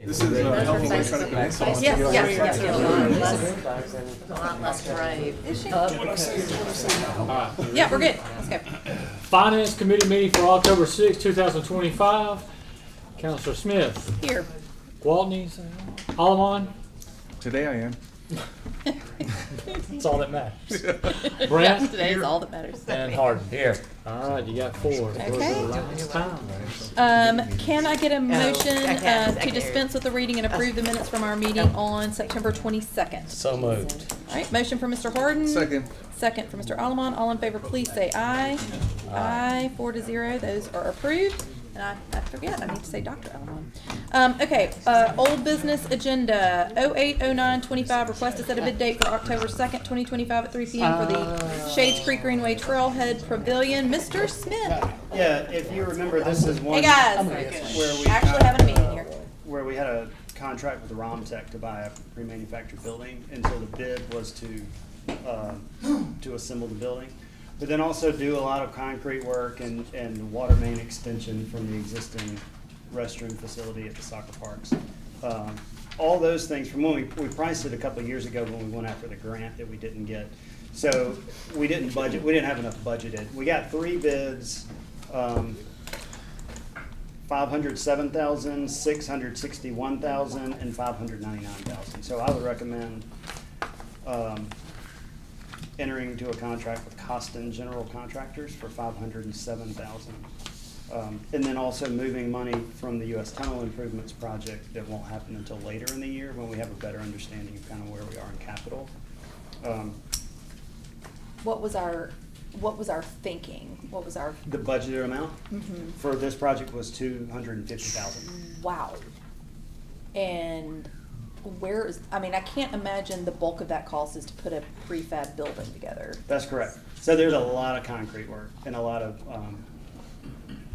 This is helpful way trying to convince us. Yeah. A lot less brave. Is she? What I say is what I say now. Yeah, we're good. Let's go. Finance Committee meeting for October 6, 2025. Counselor Smith, Here. Gwaltney, Allemon. Today I am. That's all that matters. Brent Today is all that matters. and Harden. Here. All right, you got four. Okay. Last time. Can I get a motion I can't. to dispense with the reading and approve the minutes from our meeting on September 22nd? So moved. All right, motion for Mr. Harden. Second. Second for Mr. Allemon. All in favor, please say aye. Aye, 4-0. Those are approved. And I forget, I need to say Dr. Allemon. Okay, old business agenda, 080925, request to set a bid date for October 2nd, 2025 at 3 p.m. for the Shades Creek Greenway Trailhead Pavilion. Mr. Smith. Yeah, if you remember, this is one Hey, guys. where we Actually having a meeting here. where we had a contract with Romtech to buy a pre-manufactured building, and so the bid was to assemble the building, but then also do a lot of concrete work and water main extension from the existing restroom facility at the soccer parks. All those things from when we priced it a couple of years ago when we went after the grant that we didn't get. So we didn't have enough budgeted. We got 3 bids, 507,000, 661,000, and 599,000. So I would recommend entering into a contract with Costin General Contractors for 507,000. And then also moving money from the U.S. Tunnel Improvements Project that won't happen until later in the year when we have a better understanding of kind of where we are in capital. What was our thinking? What was our, The budgeted amount for this project was 250,000. wow. And where is, I mean, I can't imagine the bulk of that cost is to put a prefab building together. That's correct. So there's a lot of concrete work and a lot of,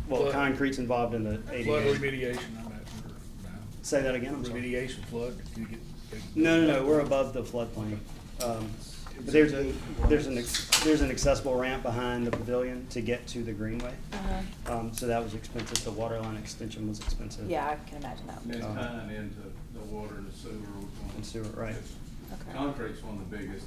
Flood. concrete's involved in the Flood ADA. remediation, I'm at, Say that again, I'm sorry. remediation, flood, can you get? No, we're above the floodplain. But there's an accessible ramp behind the pavilion to get to the greenway. So that was expensive. The water line extension was expensive. Yeah, I can imagine that. And it's tying into the water and the sewer. And sewer, right. Okay. Concrete's one of the biggest,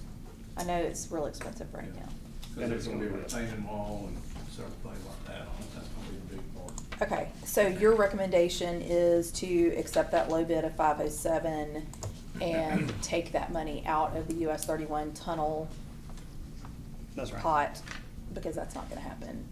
I know it's real expensive right now. because there's gonna be a retaining wall and several things like that on it, that's gonna be a big part. Okay, so your recommendation is to accept that low bid of 507 and take that money out of the US 31 tunnel That's right. pot, because that's not gonna happen.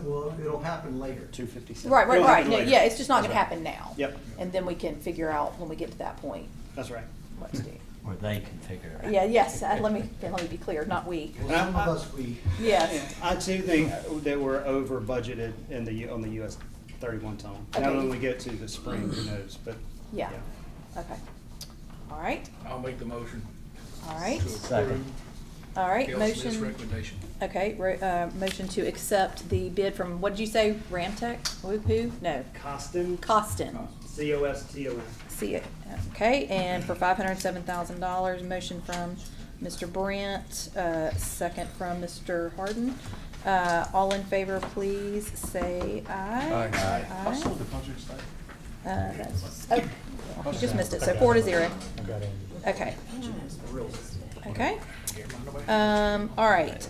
Well, it'll happen later. 257. Right, It'll happen no, later. yeah, it's just not That's gonna right. happen now. Yep, And then we can figure out, when we get to that point, that's right. what to do. Or they can figure it out. Yeah, yes, let me be clear, not we. Well, some of us, we, Yes, I too think that we're over budgeted on the US 31 tunnel. Now Okay. when we get to the spring, who knows, but. yeah, okay. All right, I'll make the motion. all right, To approve all right, Gail Smith's motion, recommendation. okay, motion to accept the bid from, what did you say, Ramtech? Who? No, Costin, Costin. C-O-S-T-O-N. See it, okay, and for $507,000, motion from Mr. Brent, second from Mr. Harden. All in favor, please say aye. How Aye. soon the project start? Oh, you just missed it, so 4-0. I got it. Okay. Okay. All right,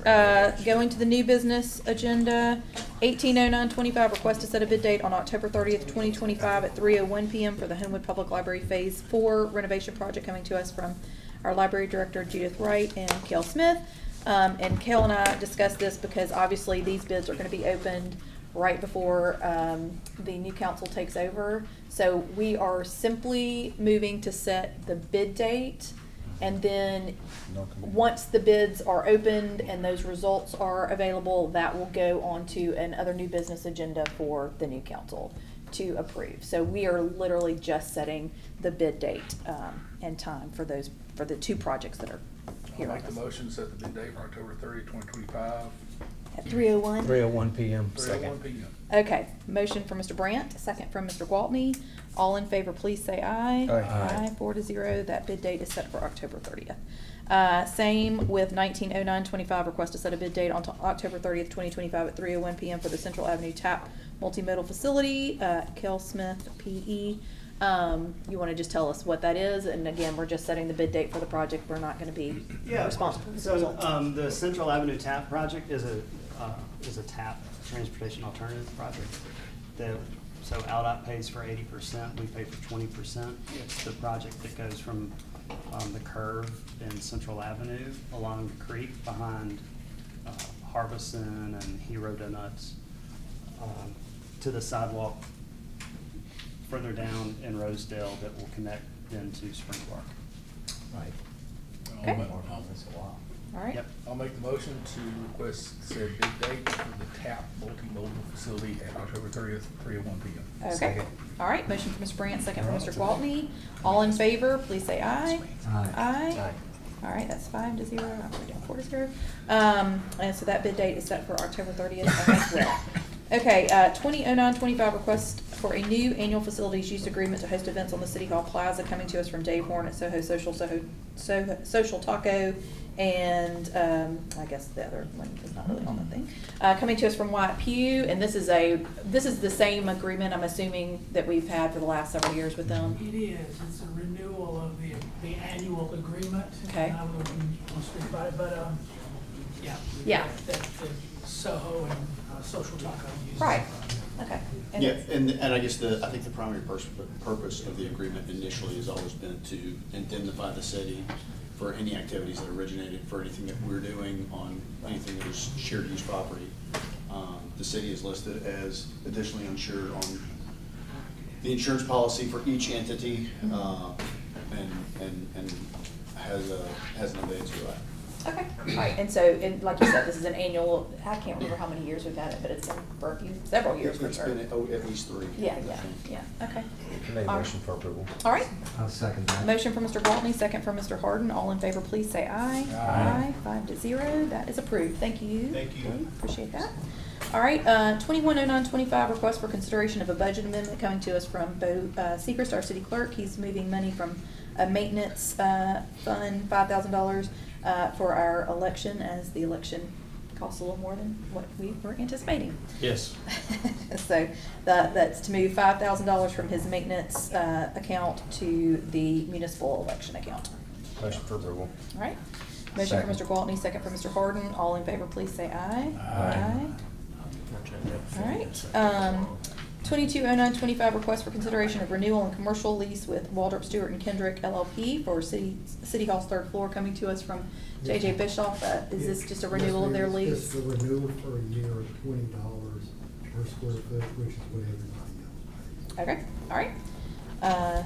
going to the new business agenda, 180925, request to set a bid date on October 30th, 2025 at 3:01 p.m. for the Homewood Public Library Phase 4 renovation project, coming to us from our library director Judith Wright and Kel Smith. And Kel and I discussed this because obviously these bids are going to be opened right before the new council takes over. So we are simply moving to set the bid date, and then once the bids are opened and those results are available, that will go on to another new business agenda for the new council to approve. So we are literally just setting the bid date and time for the 2 projects that are here I'll on make the this. motion, set the bid date for October 30th, 2025, At 3:01. 3:01 p.m. 3:01 p.m. Okay, motion from Mr. Brandt, second from Mr. Gwaltney. All in favor, please say aye. Aye. 4-0. That bid date is set for October 30th. Same with 190925, request to set a bid date on October 30th, 2025 at 3:01 PM for the Central Avenue Tap Multimodal Facility, Kel Smith, PE. You want to just tell us what that is? And again, we're just setting the bid date for the project. We're not going to be responsible for the So, result. the Central Avenue TAP project is a TAP, transportation alternative project. So OutDOT pays for 80%, we pay for 20%. It's the project that goes from, the curve in Central Avenue along the creek behind, Harbison and Hero Donuts, to the sidewalk further down in Rosedale that will connect into Spring Park. Right. Okay. All right. Yep. I'll make the motion to request said bid date for the TAP multimodal facility at October 30th, 3:01 PM. Okay. All right, motion from Mr. Brandt, second from Mr. Gwaltney. All in favor, please say aye. Aye. All right, that's 5-0. I'm going down 4-0. And so that bid date is set for October 30th as well. Okay, 200925 request for a new annual facilities use agreement to host events on the City Hall Plaza, coming to us from Dave Horn at Soho Social Taco, and I guess the other one is not really on the thing. Coming to us from Wyatt Pugh, and this is the same agreement, I'm assuming, that we've had for the last several years with them. It is. It's a renewal of the annual agreement. Okay. And I wouldn't want to speak about it, but, yeah. Yeah. That Soho and Social Taco uses. Right, okay. And Yeah, it's- and I guess I think the primary purpose of the agreement initially has always been to indemnify the city for any activities that originated, for anything that we're doing on anything that is shared use property. The city is listed as additionally insured on the insurance policy for each entity, and has an ability to that. Okay, all right, and so, and like you said, this is an annual, I can't remember how many years we've had it, but it's been for several years for It's sure. been at least 3. Yeah, okay. Make a All motion for approval. All right, I'll second that. motion from Mr. Gwaltney, second from Mr. Harden. All in favor, please say aye. Aye. 5-0. That is approved. Thank you. Thank you. Dave. Appreciate that. All right, 210925, request for consideration of a budget amendment coming to us from Bo Sechrist, our city clerk. He's moving money from a maintenance fund, $5,000, for our election, as the election costs a little more than what we were anticipating. Yes. So that's to move $5,000 from his maintenance account to the municipal election account. Motion for approval. All right. Motion for Mr. Second. Gwaltney, second for Mr. Harden. All in favor, please say aye. Aye. All right. 220925, request for consideration of renewal and commercial lease with Waldrop Stewart and Kendrick LLP for City Hall's third floor, coming to us from J.J. Bischoff. Is this just a renewal of their lease? It's a renewal for a year of $20 per square foot, which is what everybody else pays. Okay, all right.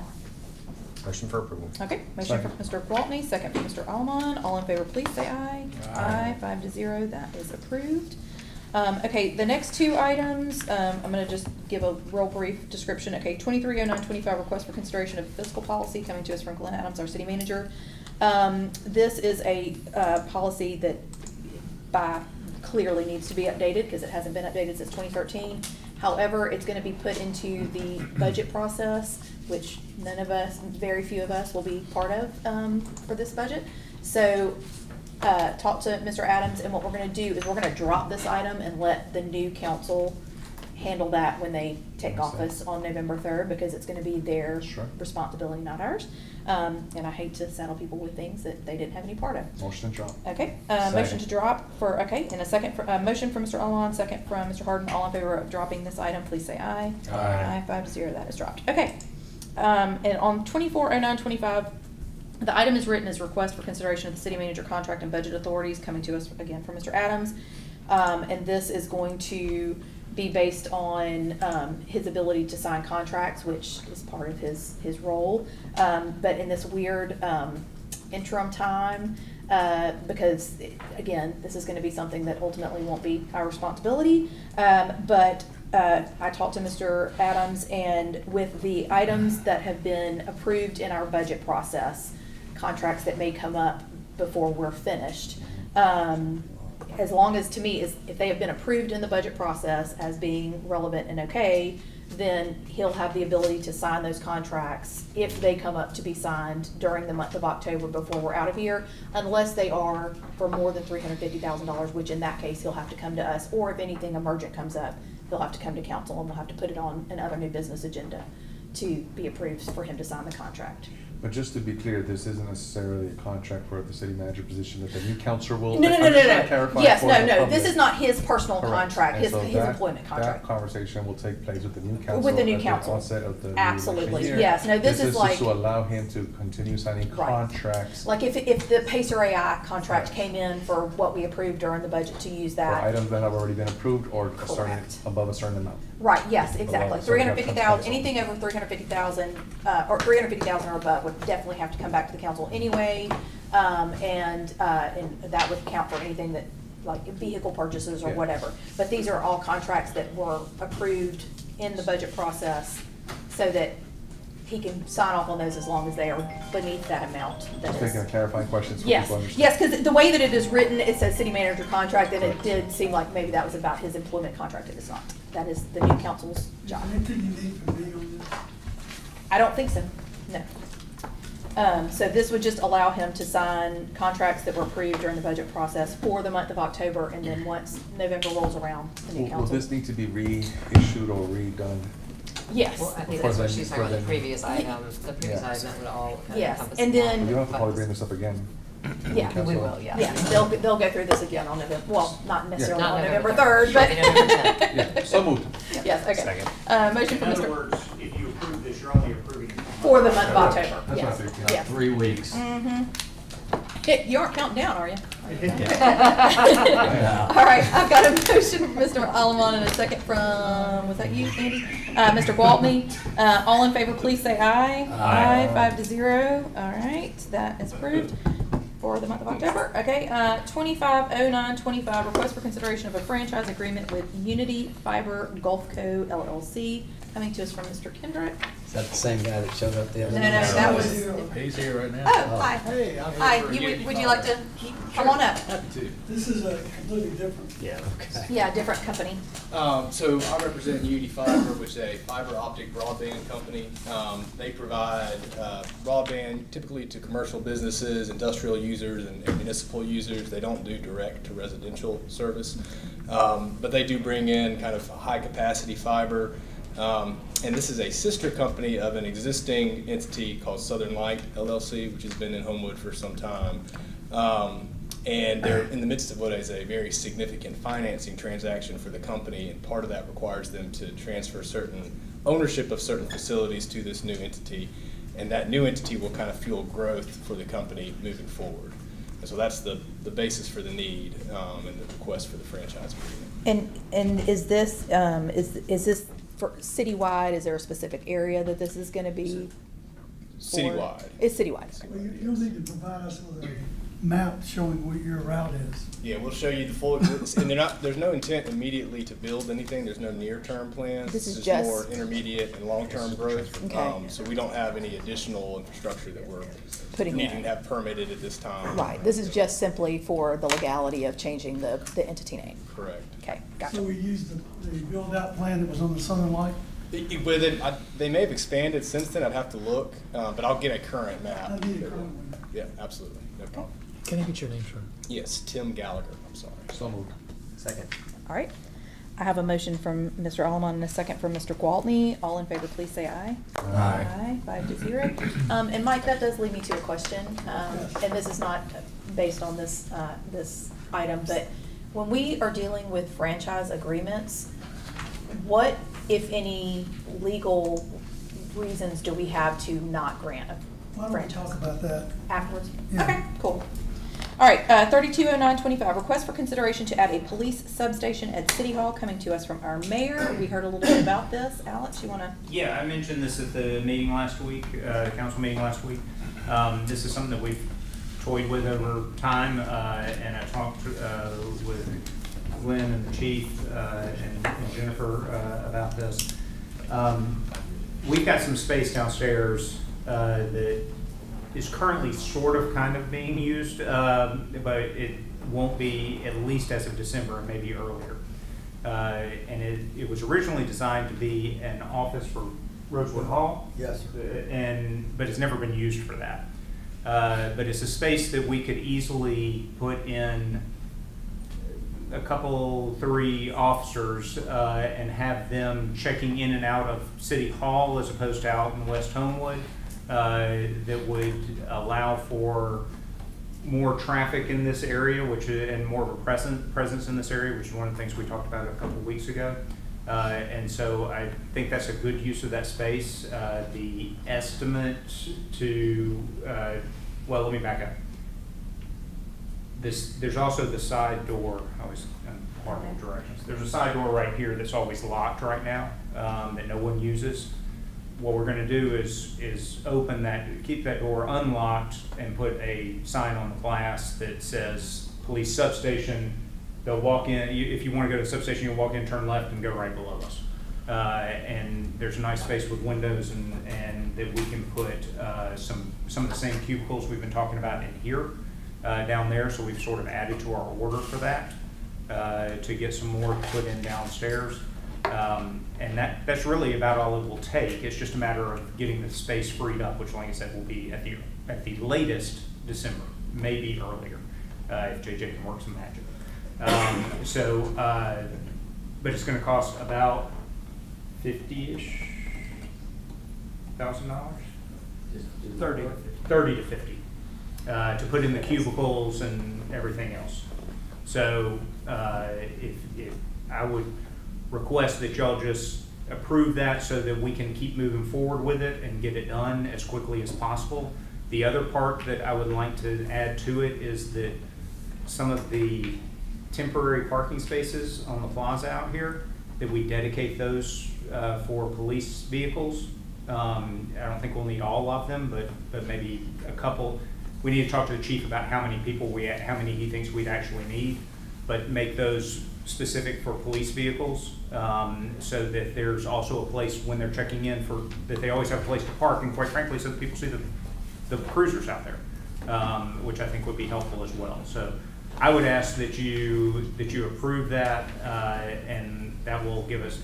Motion for approval. Okay, motion from Mr. Gwaltney, second from Mr. Almond. All in favor, please say aye. Aye. 5-0, that is approved. Okay, the next two items, I'm gonna just give a real brief description. Okay, 230925, request for consideration of fiscal policy, coming to us from Glenn Adams, our city manager. This is a policy that clearly needs to be updated, because it hasn't been updated since 2013. However, it's gonna be put into the budget process, which none of us, very few of us will be part of, for this budget. So, talk to Mr. Adams, and what we're gonna do is we're gonna drop this item and let the new council handle that when they take office on November 3rd, because it's gonna be their Sure. responsibility, not ours. And I hate to saddle people with things that they didn't have any part of. Motion to drop. Okay, motion to drop for, okay, and a second, motion from Mr. Alon, second from Mr. Harden. All in favor of dropping this item, please say aye. Aye. 5-0, that is dropped. Okay, and on 240925, the item is written as request for consideration of the city manager contract and budget authorities, coming to us again from Mr. Adams. And this is going to be based on his ability to sign contracts, which is part of his role. But in this weird interim time, because again, this is gonna be something that ultimately won't be our responsibility. But I talked to Mr. Adams, and with the items that have been approved in our budget process, contracts that may come up before we're finished, as long as, to me, is if they have been approved in the budget process as being relevant and okay, then he'll have the ability to sign those contracts if they come up to be signed during the month of October before we're out of here, unless they are for more than $350,000, which in that case, he'll have to come to us, or if anything emergent comes up, he'll have to come to council and we'll have to put it on another new business agenda to be approved for him to sign the contract. But just to be clear, this isn't necessarily a contract for the city manager position that the new counselor will. No. I'm just trying to clarify Yes, for no, the no, public. this is not his personal Correct. contract, And his so employment That contract. conversation will take place with the new council. With the new at council. onset of the new Absolutely. election year. Yes. No, this is is like- just to allow him to continue signing Right. contracts Like if the Pacer AI contract came in for what we approved during the budget to use for that. items that have already been approved or a certain, Correct. above a certain amount. Right, yes, exactly. So we have 350,000, council. anything over 350,000, or 350,000 or above would definitely have to come back to the council anyway. And that would count for anything that, like vehicle purchases or Yeah. whatever. But these are all contracts that were approved in the budget process so that he can sign off on those as long as they are beneath that amount. That Just is- making a clarifying question so Yes, people understand. yes, because the way that it is written, it says city manager contract, and it did seem like maybe that was about his employment contract. It is not. That is the new council's job. Anything you need from me on this? I don't think so, no. So this would just allow him to sign contracts that were approved during the budget process for the month of October, and then once November rolls around, the new Will council. this need to be reissued or redone? Yes, Well, I think For that's what the- she's for talking about, the the- previous item, the previous Yeah. item that would all kind of Yes, encompass. and then- You don't have to probably bring this up again. yeah. Council. We will, yeah. Yeah, they'll go through this again on November, well, not necessarily Not on November November 3rd, but. Shortly November 10th. Yeah, so moved. Yes, okay. Second. Motion for In other Mr. words, if you approve this, you're only approving it. For the month of October, That's what I yes, figured, yes. 3 weeks. Mm-hmm. You aren't counting down, are you? Yeah. All right, I've got a motion from Mr. Allen and a second from, was that you, Andy? Mr. Gwaltney. All in favor, please say aye. Aye. 5-0. All right, that is approved for the month of October. Okay, 250925, request for consideration of a franchise agreement with Unity Fiber Gulfco LLC, coming to us from Mr. Kendrick. Is that the same guy that showed up the other No, night? that was. He's here right now. Oh, hi. Hey, I'm here Hi, for would you like to come on up? Happy to. This is a completely different. Yeah, okay. Yeah, different company. So I represent Unity Fiber, which is a fiber optic broadband company. They provide broadband typically to commercial businesses, industrial users, and municipal users. They don't do direct to residential service, but they do bring in kind of high capacity fiber. And this is a sister company of an existing entity called Southern Light LLC, which has been in Homewood for some time. And they're in the midst of what is a very significant financing transaction for the company, and part of that requires them to transfer certain ownership of certain facilities to this new entity, and that new entity will kind of fuel growth for the company moving forward. And so that's the basis for the need and the request for the franchise agreement. And is this, is this for citywide? Is there a specific area that this is gonna be? for? Citywide. It's citywide. Well, you'll need to provide us with a map showing what your route is. Yeah, we'll show you the full, and there's no intent immediately to build anything, there's no near-term plans. This is It's just- more intermediate and long-term growth. Okay. So we don't have any additional infrastructure that we're Putting needing in. to have permitted at this time. Right, this is just simply for the legality of changing the entity name. Correct. Okay, So gotcha. we used the build-out plan that was on the Southern Light. With it, they may have expanded since then, I'd have to look, but I'll get a current map. I need a current one. Yeah, absolutely, no problem. Can I get your name, sir? Yes, Tim Gallagher, I'm sorry. So moved. Second. All right. I have a motion from Mr. Allen and a second from Mr. Gwaltney. All in favor, please say aye. Aye. 5-0. And Mike, that does lead me to a question, and this is not based on this, this item, but when we are dealing with franchise agreements, what, if any, legal reasons do we have to not grant a Why don't we franchise? talk about that? Afterwards? Yeah. Okay, cool. All right, 320925, request for consideration to add a police substation at City Hall, coming to us from our mayor. We heard a little bit about this. Alex, you wanna? Yeah, I mentioned this at the meeting last week, council meeting last week. This is something that we've toyed with over time, and I talked with Glenn and the chief and Jennifer about this. We've got some space downstairs that is currently sort of kind of being used, but won't be at least as of December and maybe earlier. And it was originally designed to be an office for Rosewood Hall. Yes, sir. But it's never been used for that. But it's a space that we could easily put in a couple, 3 officers and have them checking in and out of City Hall as opposed to out in West Homewood. That would allow for more traffic in this area, and more of a presence in this area, which is one of the things we talked about a couple of weeks ago. And so I think that's a good use of that space. The estimate to, well, let me back up. There's also the side door. I'm horrible directions. There's a side door right here that's always locked right now, that no one uses. What we're going to do is open that, keep that door unlocked, and put a sign on the glass that says police substation. They'll walk in. If you want to go to the substation, you'll walk in, turn left, and go right below us. And there's a nice space with windows, and that we can put some of the same cubicles we've been talking about in here down there. So we've sort of added to our order for that to get some more put in downstairs. And that's really about all it will take. It's just a matter of getting the space freed up, which, like I said, will be at the latest December, maybe earlier, if JJ can work some magic. But it's going to cost about $50-ish $1,000, 30 to 50, to put in the cubicles and everything else. So if I would request that y'all just approve that so that we can keep moving forward with it and get it done as quickly as possible. The other part that I would like to add to it is that some of the temporary parking spaces on the plaza out here, that we dedicate those for police vehicles. I don't think we'll need all of them, but maybe a couple. We need to talk to the chief about how many how many he thinks we'd actually need, but make those specific for police vehicles, so that there's also a place when they're checking in that they always have a place to park, and quite frankly, so that people see the cruisers out there, which I think would be helpful as well. So I would ask that you approve that, and that will give us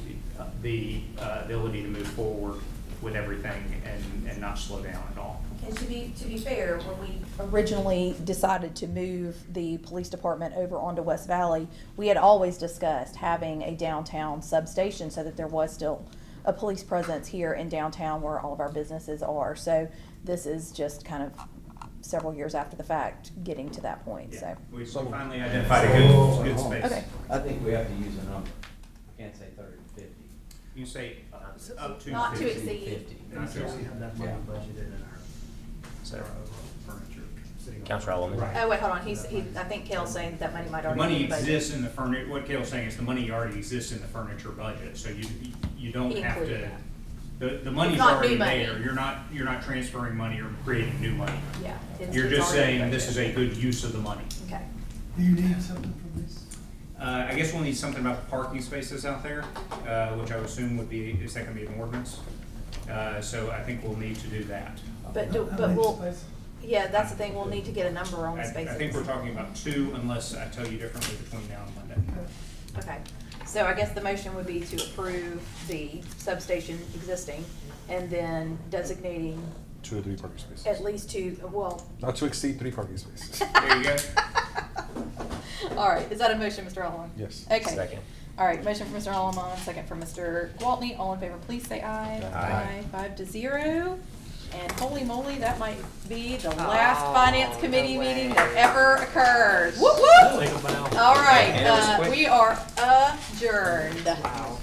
the ability to move forward with everything and not slow down at all. And to be fair, when we originally decided to move the police department over onto West Valley, we had always discussed having a downtown substation so that there was still a police presence here in downtown where all of our businesses are. So this is just kind of several years after the fact getting to that point. Yeah. So We finally identified a good space. Okay. I think we have to use a number. I can't say 30 to 50. You say up to Not to 50. exceed. 50. Not to exceed. Yeah. Counselor Allen. Right. Oh wait, hold on. I think Kale's saying that money might The already money be budgeted. exists in the furniture. What Kale's saying is the money already exists in the furniture budget, so you don't have Included to. The money's It's not already new money. there. You're not transferring money or creating new money. Yeah. You're it's just already saying this is budgeted. a good use of the money. Okay. Do you need something from this? I guess we'll need something about the parking spaces out there, which I would assume is that going to be an ordinance? So I think we'll need to do that. But How many we'll. spaces? Yeah, that's the thing. We'll need to get a number on the I spaces. think we're talking about 2, unless I tell you differently between now and Monday. Okay, so I guess the motion would be to approve the substation existing and then designating 2 or 3 parking spaces. at least 2, well. Not to exceed 3 parking spaces. There you go. All right, is that a motion, Mr. Allen? Yes. Okay. Second. All right, motion for Mr. Allen, second for Mr. Gwaltney. All in favor, please say aye. Aye. 5-0. And holy moly, that might be the last finance committee meeting that ever occurs. Whoop whoop! Take 'em out. All right, And it was quick. we are adjourned. Wow.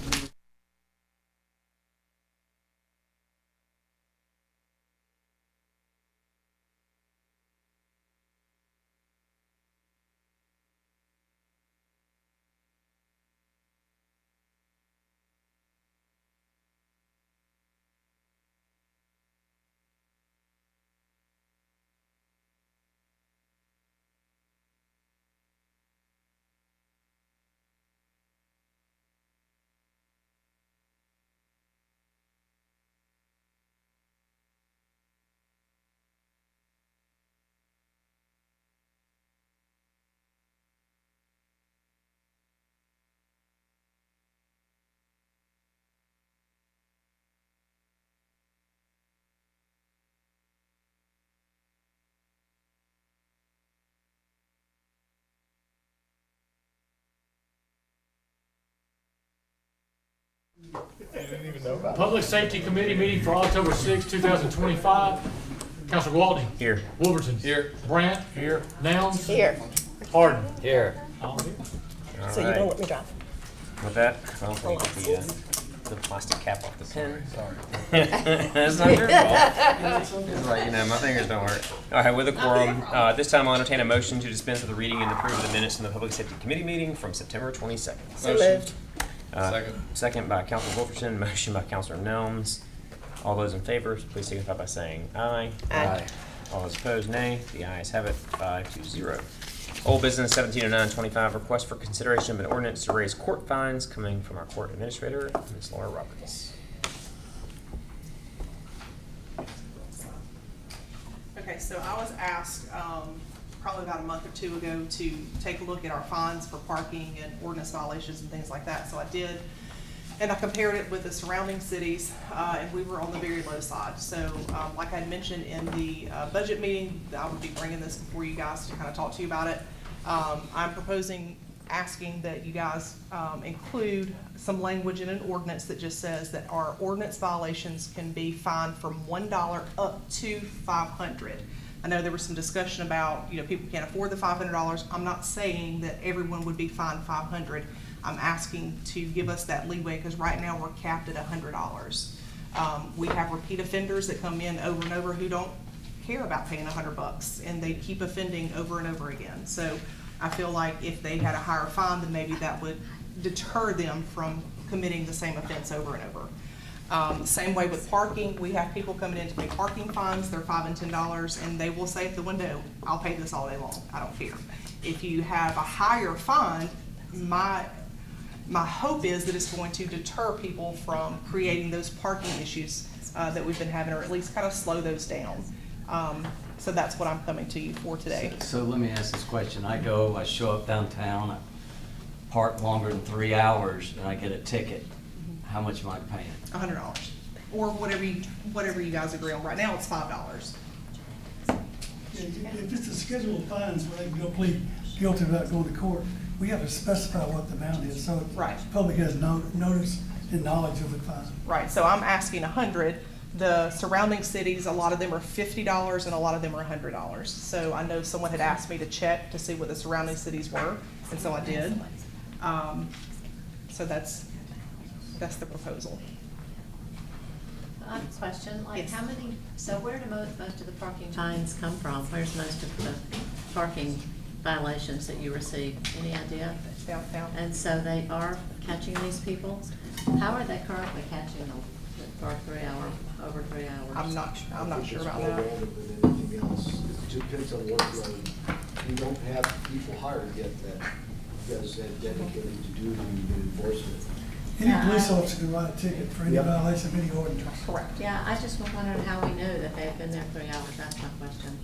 Public Safety Committee meeting for October 6, 2025. Counselor Gwaltney. Here. Wolverton. Here. Brandt. Here. Nouns. Here. Harden. Here. All here. So you don't let me drive. With that, I'll take the plastic cap off the pen. Sorry. That's not your fault. Just like, my fingers don't work. All right, with a quorum, this time I'll entertain a motion to dispense with the reading and approve the minutes from the Public Safety Committee meeting from September 22nd. So moved. Second by Councilor Wolferton, motion by Councilor Nelms. All those in favor, please signify by saying aye. Aye. All those opposed, nay. The ayes have it, 5-0. Old business 170925, request for consideration of an ordinance to raise court fines coming from our court administrator, Ms. Laura Roberts. Okay, so I was asked probably about a month or two ago to take a look at our fines for parking and ordinance violations and things like that. So I did, and I compared it with the surrounding cities, and we were on the very low side. So like I had mentioned in the budget meeting, I would be bringing this before you guys to kind of talk to you about it. I'm asking that you guys include some language in an ordinance that just says that our ordinance violations can be fined from $1 up to $500. I know there was some discussion about, people can't afford the $500. I'm not saying that everyone would be fined $500. I'm asking to give us that leeway because right now we're capped at $100. We have repeat offenders that come in over and over who don't care about paying $100, and they keep offending over and over again. So I feel like if they had a higher fine, then maybe that would deter them from committing the same offense over and over. Same way with parking. We have people coming in to pay parking fines. They're $5 and $10, and they will say at the window, "I'll pay this all day long. I don't care." If you have a higher fine, my hope is that it's going to deter people from creating those parking issues that we've been having, or at least kind of slow those down. So that's what I'm coming to you for today. So let me ask this question. I show up downtown, I park longer than 3 hours, and I get a ticket. How much am I paying? $100, or whatever you guys agree on. Right now, it's $5. If it's a schedule of fines where they can go plead guilty without going to court, we have to specify what the amount is, so Right. the public has notice and knowledge of the fine. Right, so I'm asking $100. The surrounding cities, a lot of them are $50 and a lot of them are $100. So I know someone had asked me to check to see what the surrounding cities were, and so I did. So that's the proposal. I have a question, Yes. how many, so where do most of the parking fines come from? Where's most of the parking violations that you receive? Any idea? Downtown. And so they are catching these people? How are they currently catching them for over 3 hours? I'm not sure about It's more that. random than anything else. It depends on what road. We don't have people hired yet that does that dedicated to duty and enforcement. Any police officer can write a ticket for any Yep. violation of any ordinance. Correct. Yeah, I just was wondering how we knew that they've been there 3 hours, that's my question.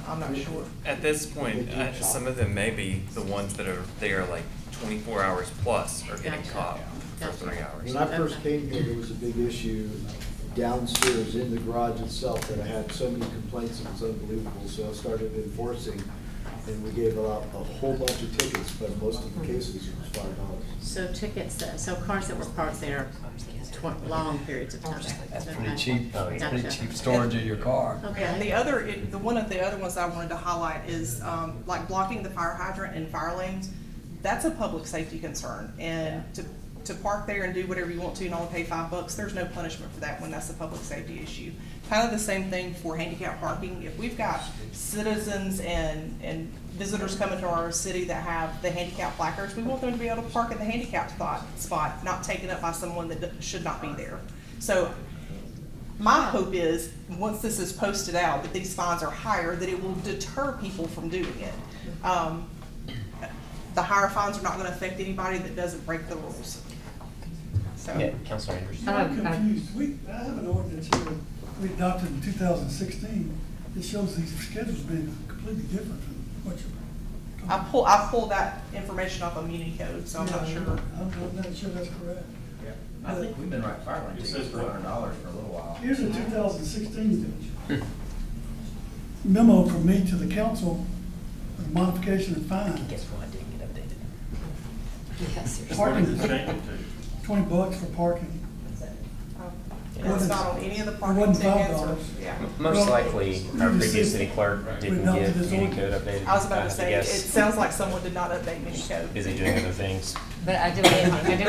I'm not sure. At this point, some of them may be the ones that are there like 24 hours plus are getting Gotcha. caught for Gotcha. 3 hours. When I first came here, there was a big issue downstairs in the garage itself that I had so many complaints, it was unbelievable. So I started enforcing, and we gave out a whole bunch of tickets, but most of the cases it was $5. So so cars that were parked there long periods of time? That's Okay. pretty cheap, though. It's pretty Gotcha. cheap storage of your car. Okay. And one of the other ones I wanted to highlight is like blocking the fire hydrant and fire lanes. That's a public safety concern, and to park there and do whatever you want to and only pay $5, there's no punishment for that when that's a public safety issue. Kind of the same thing for handicap parking. If we've got citizens and visitors coming to our city that have the handicap placards, we want them to be able to park in the handicap spot, not taken up by someone that should not be there. So my hope is, once this is posted out, that these fines are higher, that it will deter people from doing it. The higher fines are not gonna affect anybody that doesn't break the rules. So. Yeah, Councilor Andrews. I'm confused. I have an ordinance here we adopted in 2016. It shows these schedules being completely different from what you're. I pulled that information off of Muni Code, so I'm not Yeah, sure. I'm not sure that's correct. I think we've been writing fire lane tickets for $100 for a little while. Here's a 2016 memo from me to the council, with modification of fine. Guess what? Didn't get updated. Yes, Parking, $20 for parking. It's not on any of the parking wasn't tickets or, $5. yeah. Most likely, our Well, previous city clerk didn't adopted get this Unicode ordinance. updated. I was about I to have say, it guess. sounds like someone did not update Minicode. Busy doing other things. But I do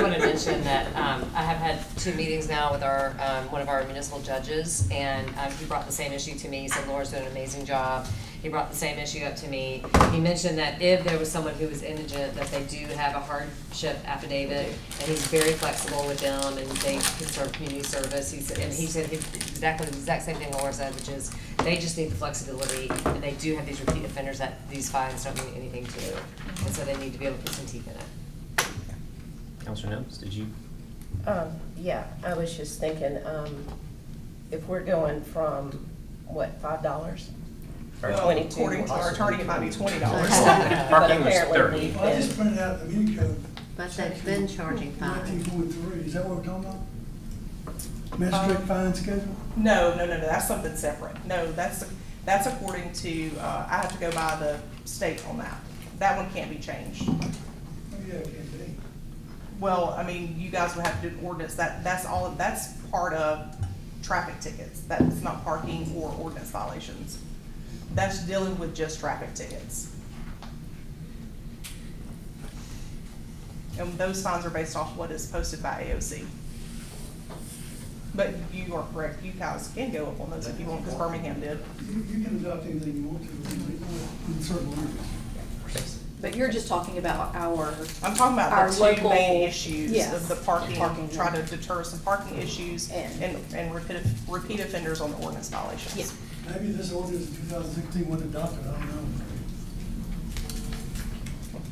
want to mention that I have had 2 meetings now with our, one of our municipal judges, and he brought the same issue to me. He said Laura's doing an amazing job. He brought the same issue up to me. He mentioned that if there was someone who was indigent, that they do have a hardship affidavit, and he's very flexible with them, and they can serve community service. He said exactly the exact same thing Laura said, which is they just need the flexibility, and they do have these repeat offenders that these fines don't mean anything to, and so they need to be able to put some teeth in it. Counselor Nels, did you? Yeah, I was just thinking, if we're going from, what, $5? Or Well, 22? according to our attorney, it might be $20. Parking was apparently 30. we've Well, I just been- printed out the Unicode. But they've been charging fines. 19.3, is that what we're talking about? Magistrate fine schedule? No, that's something separate. No, that's according to, I have to go by the state on that. That one can't be changed. Oh, yeah, it can be. Well, I mean, you guys would have to do an ordinance, that's part of traffic tickets. That's not parking or ordinance violations. That's dealing with just traffic tickets. And those fines are based off what is posted by AOC. But you are correct, you guys can go up on those if you want, because Birmingham did. You can adopt anything you want to in certain areas. But you're just talking about our. I'm talking about our the 2 local- main issues yes, of the parking, trying to yeah. deter some parking issues And- and repeat offenders on the ordinance violations. Yeah. Maybe this ordinance in 2016 wasn't adopted, I don't know.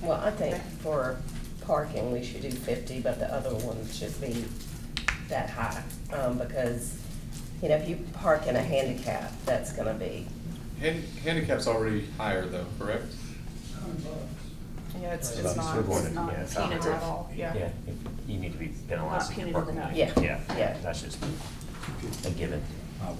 Well, I think for parking, we should do 50, but the other ones should be that high. Because, you know, if you park in a handicap, that's gonna be, Handicap's already higher though, correct? $100. Yeah, it's About not, the school board, it's not yeah, it's punitive not- at all, yeah. Yeah, you need to be penalized if you're Not parking. punitive enough. Yeah, Yeah. that's just a given.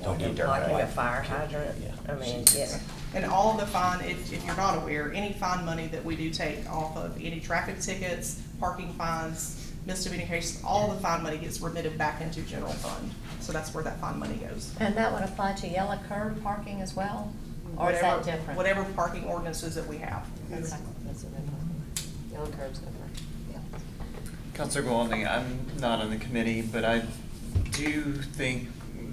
Don't get dirt like a bag. fire hydrant. Yeah. I mean, yeah. And all of the fine, if you're not aware, any fine money that we do take off of any traffic tickets, parking fines, misdemeanor cases, all the fine money gets remitted back into general fund. So that's where that fine money goes. And that would apply to yellow curb parking as well? Or is that different? Whatever parking ordinances that we have. Okay, that's what I'm talking about. Yellow curb's different, yeah. Counselor Golding, I'm not on the committee, but I do think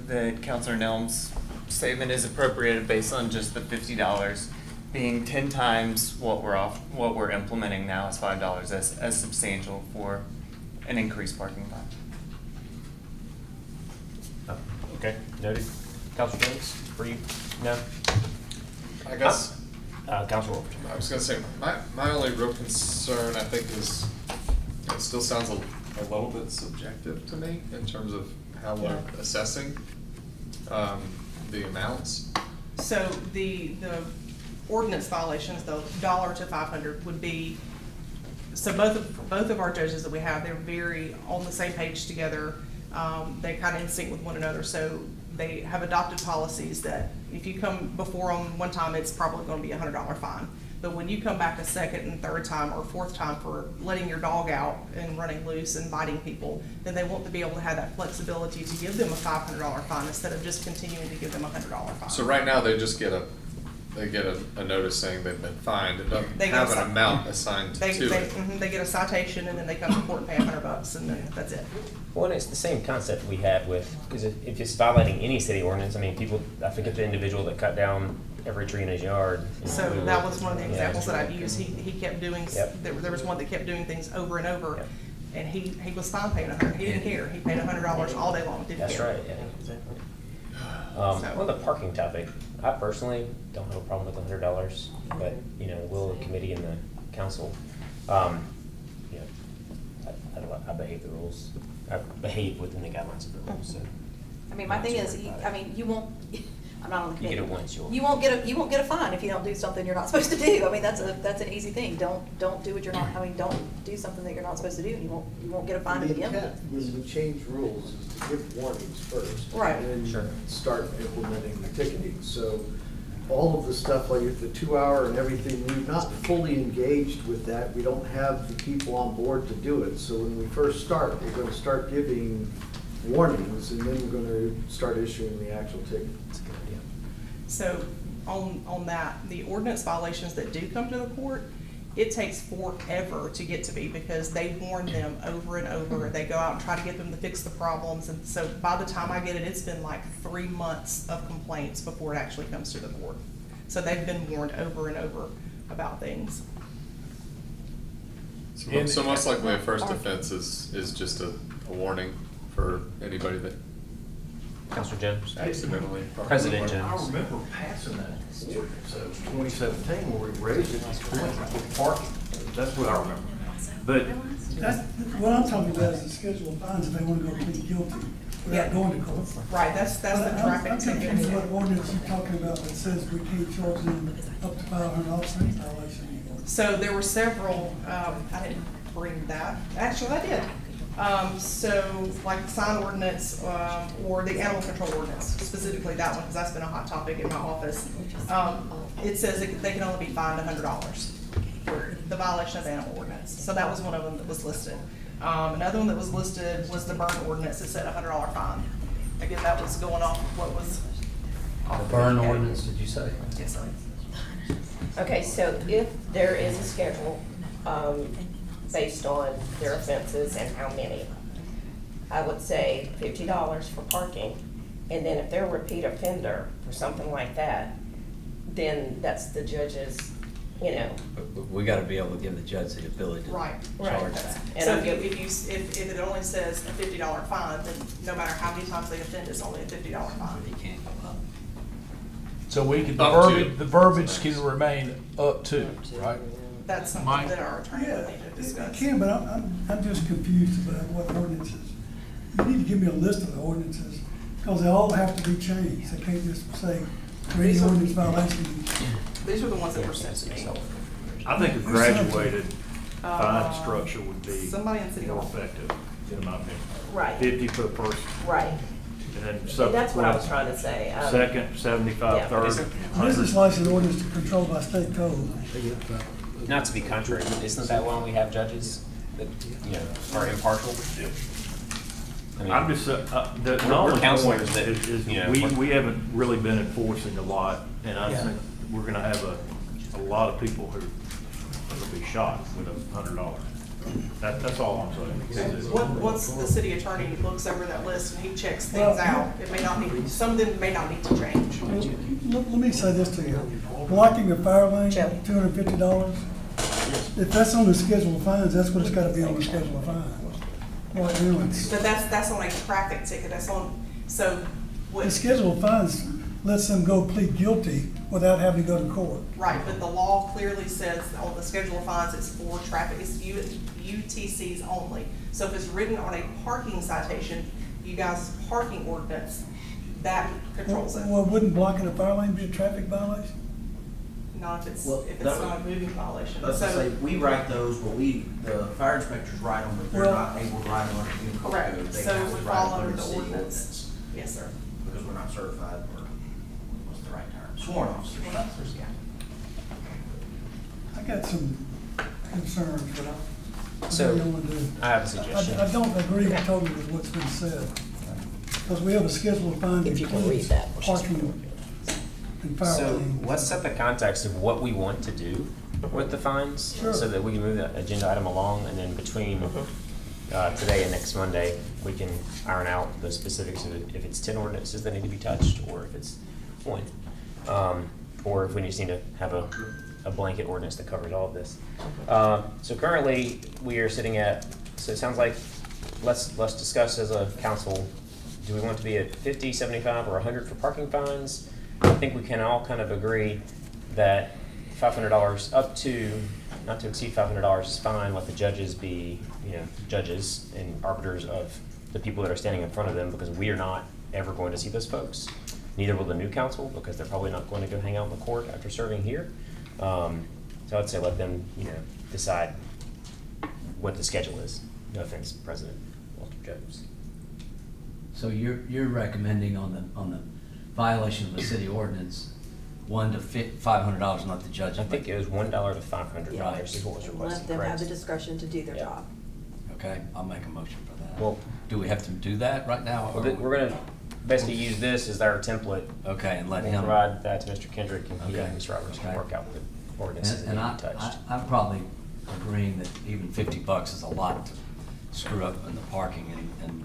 that Counselor Nelm's statement is appropriate based on just the $50 being 10 times what we're implementing now is $5 as substantial for an increased parking fine. Oh, okay, noted. Counselor Jones, for you? No? I guess, Counselor Wolf. I was gonna say, my only real concern, I think, is, it still sounds a little bit subjective to me in terms of how we're assessing, the amounts. So the ordinance violations, the $1 to 500 would be, so both of our judges that we have, they're very on the same page together. They kind of in sync with one another. So they have adopted policies that if you come before them one time, it's probably going to be a $100 fine. But when you come back a second and third time or fourth time for letting your dog out and running loose and biting people, then they want to be able to have that flexibility to give them a $500 fine instead of just continuing to give them a $100 fine. So right now, they just get a notice saying they've been fined. It doesn't They get have a an amount assigned to it. They get a citation and then they come to court and pay $100 and then that's it. Well, and it's the same concept we had with, because if it's violating any city ordinance, I mean, people, I forget the individual that cut down every tree in his yard. So We that were- was one of the yeah, examples that I've okay. used. He kept doing, Yep. there was one that kept doing things over and over. Yep. And he was fine paying $100. He didn't care. He paid $100 all day long, didn't care. That's right, yeah, exactly. On the parking topic, I personally don't have a problem with $100, but, you know, will the committee and the council, you know, I behave the rules, I behave within the guidelines of the rules, so. I mean, my thing is, you won't, I'm not on the You committee. get it once, You won't get a fine if you don't do something you're not supposed to do. I mean, that's an easy thing. Don't do what you're not, don't do something that you're not supposed to do. You won't get a fine to The begin with. intent when we change rules is to give warnings first. Right. And then start implementing the ticketing. So all of the stuff like the 2 hour and everything, we're not fully engaged with that. We don't have the people on board to do it. So when we first start, we're going to start giving warnings, and then we're gonna start issuing the actual tickets. So on that, the ordinance violations that do come to the court, it takes forever to get to me because they warn them over and over. They go out and try to get them to fix the problems. And so by the time I get it, it's been like 3 months of complaints before it actually comes to the court. So they've been warned over and over about things. So most likely a first offense is just a warning for anybody that Counselor Jones? accidentally. President I Jones. remember passing that ordinance, so it was 2017 where we raised it for parking. That's what I remember. But That's, what I'm talking about is the schedule of fines if they want to go plead guilty without going to court. Right, that's the But traffic I'm ticket. confused what ordinance you're talking about that says we can't charge them up to $500 for any violation anymore. So there were several, I didn't bring that, actually I did. So like the sign ordinance, or the animal control ordinance, specifically that one, because that's been a hot topic in my office. It says they can only be fined $100 for the violation of the animal ordinance. So that was one of them that was listed. Another one that was listed was the burn ordinance. It said $100 fine. Again, that was going off of what was. The burn ordinance, did you say? Yes, sir. Okay, so if there is a schedule, based on their offenses and how many, I would say $50 for parking, and then if they're a repeat offender or something like that, then that's the judge's, you know. We gotta be able to give the judge the ability to Right, charge that. And So I'm if it only says a $50 fine, then no matter how many times they offend, it's only a $50 fine. You can't go up. so we could, Up to. the verbiage can remain up to, right? That's something Mike? that our attorney Yeah, would need to it discuss. can, but I'm just confused about what ordinances. You need to give me a list of the ordinances, because they all have to be changed. They can't just say, for any ordinance violation. These are the ones that were sent to me. I think a graduated fine structure would be Somebody in City more Hall. effective, in my opinion. Right. 50 for the first, Right, and then and that's what I was subsequent, trying to say. second, 75, Yeah. third, Business 100. license ordinance to control by state code. Not to be contrary, but isn't that why we have judges that, you know, are impartial? I mean, I'm just, the we're knowledge point counselors that, is you know, we haven't really been enforcing a lot, and I think we're gonna have a lot of people who are gonna be shot with $100. That's all I'm saying. Once the city attorney looks over that list and he checks things out, it may not need, some of them may not need to change. Let me say this to you. Blocking a fire lane, Joe. $250. If that's on the schedule of fines, that's what it's gotta be on the schedule of fines. Right now, it's, But that's on a traffic ticket, that's on, so the what, schedule of fines lets them go plead guilty without having to go to court. right, but the law clearly says on the schedule of fines, it's for traffic, it's UTCs only. So if it's written on a parking citation, you guys' parking ordinance, that controls it. Well, wouldn't blocking a fire lane be a traffic violation? Not if it's, Well, if it's that not a would- moving violation. Let's So- just say, we write those, but the fire inspectors write them, but they're Well- not able to write them under the code. Correct, They so have it to would write fall them under the city ordinance. Yes, sir. Because we're not certified, or what's the right term? Sworn officers. Yeah. I got some concerns, but I So, really don't want to do. I have a suggestion. I don't agree totally with what's been said. Because we have a schedule of fines that If you can read includes that. parking and fire So lanes. let's set the context of what we want to do with the fines, Sure. so that we can move the agenda item along, and then between today and next Monday, we can iron out the specifics of it, if it's 10 ordinances that need to be touched, or if it's one. Or if we just need to have a blanket ordinance that covers all of this. So currently, we are sitting at, so it sounds like, let's discuss as a council, do we want to be at 50, 75, or 100 for parking fines? I think we can all kind of agree that $500 up to, not to exceed $500 is fine. Let the judges be, judges and arbiters of the people that are standing in front of them, because we are not ever going to see those folks. Neither will the new council, because they're probably not going to go hang out in the court after serving here. So I'd say let them, decide what the schedule is. No offense, President Walter Jones. So you're recommending on the violation of the city ordinance, $1 to $500, and let the judge. I think it was $1 to $500 is what was Let requested, them have correct? the discretion to do their job. Okay. Okay, I'll make a motion for that. Well, Do we have to do that right now? or we're gonna basically use this as our template. Okay, and let We'll him. provide that to Mr. Kendrick, and he Okay. and Ms. Roberts can Okay. work out the ordinances that And need to be touched. I'm probably agreeing that even $50 is a lot to screw up in the parking and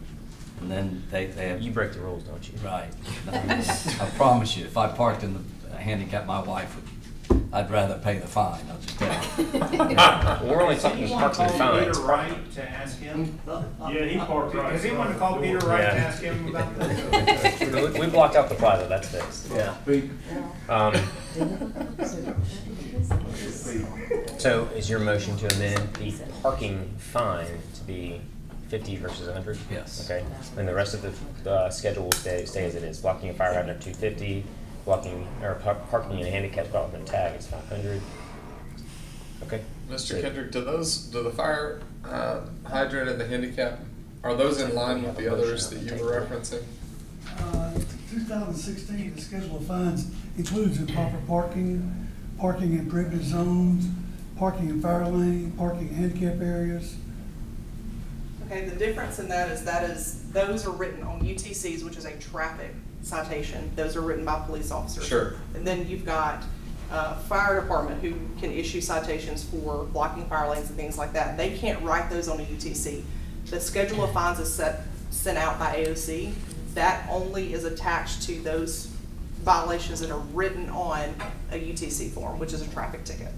then they have. You break the rules, don't you? Right. I promise you, if I parked in the handicap, my wife would, I'd rather pay the fine, I'll just tell you. Well, we're only talking parking fines. Peter Wright to ask him? Yeah, he parked right. Has anyone called Peter Wright to ask him about this? We blocked out the plaza, that's fixed. Yeah. So is your motion to amend the parking fine to be 50 versus 100? Yes. Okay, and the rest of the schedule will stay as it is. Blocking a fire hydrant 250, blocking, or parking in a handicap spot with no tag is 500. Okay. Mr. Kendrick, do the fire hydrant and the handicap, are those in line with the others that you were referencing? 2016, the schedule of fines includes improper parking, parking in prohibited zones, parking in fire lane, parking in handicap areas. Okay, the difference in that is those are written on UTCs, which is a traffic citation. Those are written by police officers. Sure. And then you've got fire department who can issue citations for blocking fire lanes and things like that. They can't write those on a UTC. The schedule of fines is sent out by AOC. That only is attached to those violations that are written on a UTC form, which is a traffic ticket.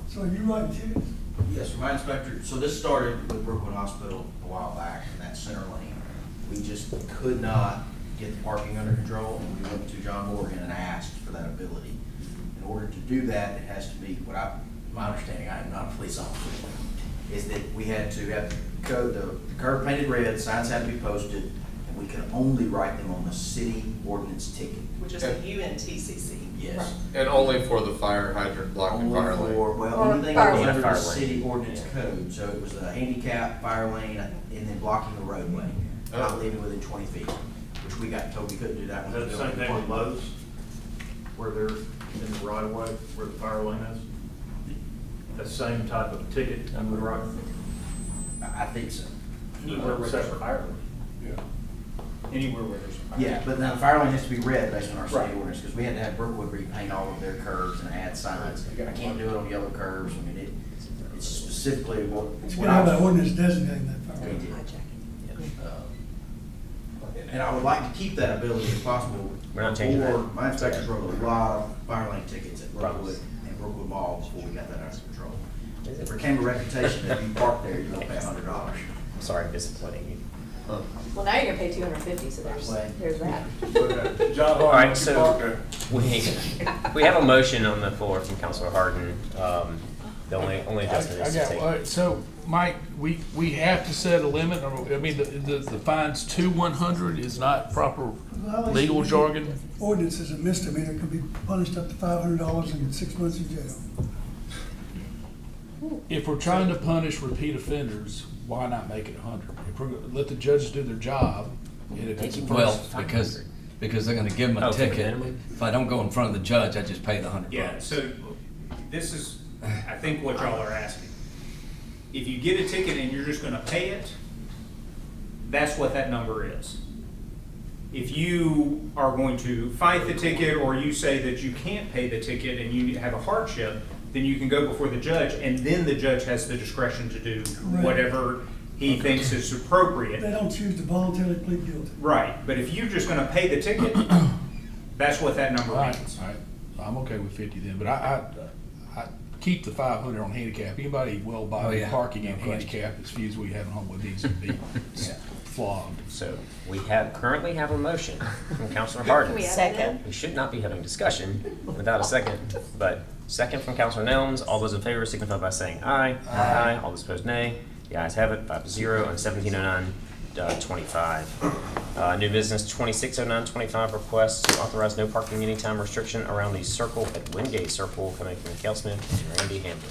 So are you writing tickets? Yes, my inspector, so this started with Brookwood Hospital a while back in that center lane. We just could not get the parking under control, and we went to John Morgan and asked for that ability. In order to do that, it has to be, my understanding, I am not a police officer, is that we had to have the code, the curb painted red, signs had to be posted, and we could only write them on the city ordinance ticket. Which is a UNTCC. Yes. And only for the fire hydrant blocking Only fire lane? for, well, Or anything fire that was lane. under the Fire lane. city ordinance code, so it was a handicap, fire lane, and then blocking the roadway, not leaving within 20 feet, which we got told we couldn't do that. Is that the same thing with Lowe's, where they're in the right of way, where the fire lane is? The same type of ticket on the right? I think so. Anywhere where there's a fire lane. Yeah. Anywhere where there's a fire lane. Yeah, but now the fire lane has to be red based on our city Right. ordinance, because we had to have Brookwood repaint all of their curves and add signs. I can't do it on yellow curves, I mean, it's specifically what. It's gonna have that ordinance designating that fire We lane. did. And I would like to keep that ability if possible. We're not changing that. Before, my inspectors wrote a lot of fire lane tickets at Brookwood and Brookwood Mall before we got that under control. It became a reputation that if you park there, you're gonna pay $100. Sorry, I'm disappointing you. Well, now you're gonna pay $250, so there's that. John All Harden, right, so we have a motion on the floor from Councilor Harden. The only adjustment is to take. So, Mike, we have to set a limit, or, I mean, the fines to 100 is not proper legal jargon? Ordinance is a misdemeanor, can be punished up to $500 and 6 months in jail. If we're trying to punish repeat offenders, why not make it 100? If we're, let the judges do their job, and if it's. Well, because they're gonna give them Oh, a for the ticket. minimum? If I don't go in front of the judge, I just pay the $100. Yeah, so this is, I think what y'all are asking. If you get a ticket and you're just gonna pay it, that's what that number is. If you are going to fight the ticket, or you say that you can't pay the ticket and you have a hardship, then you can go before the judge, and then the judge has the discretion to do Correct. whatever he thinks is appropriate. They don't choose to voluntarily plead guilty. Right, but if you're just gonna pay the ticket, that's what that number All right, means. all right. I'm okay with 50 then, but I keep the 500 on handicap. Anybody well by Oh, yeah. parking in No question. handicap, as few as we have in Homewood, needs to be flogged. So we currently have a motion from Councilor Harden. Second. We should not be having discussion without a second, but second from Councilor Nelms. All those in favor signify by saying aye. Aye. All those opposed, nay. The ayes have it, 5-0 on 1709-25. New business 2609-25, request to authorize no parking anytime restriction around the circle at Wingate Circle, coming from Kel Smith and Randy Hamlin.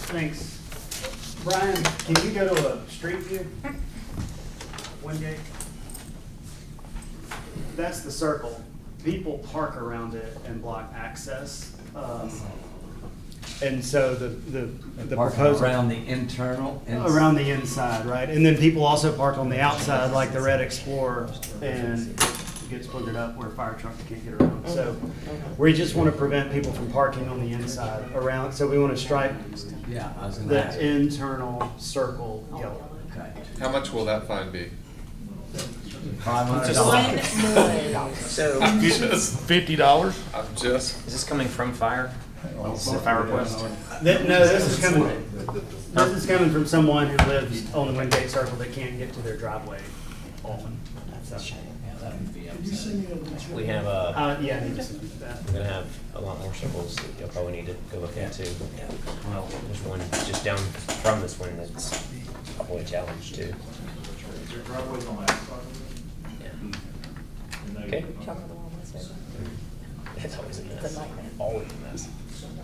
Thanks. Brian, can you go to a street view? Wingate? That's the circle. People park around it and block access. And so the Parking proposal. around the internal. Around the inside, right? And then people also park on the outside like the Red Explorer and it gets boogered up where fire trucks can't get around. So we just want to prevent people from parking on the inside around, so we want to stripe Yeah, I was gonna the ask. internal circle yellow. Okay. How much will that fine be? $500. So, Just $50? I'm just. Is this coming from fire? Is this a fire request? No, this is coming from someone who lives on the Wingate Circle that can't get to their driveway often. So, Could you send me a? We have yeah, I need to send you that. we're gonna have a lot more circles that you'll probably need to go look into. Well, there's one just down from this one that's quite a challenge too. Okay. It's always a mess. Always a mess.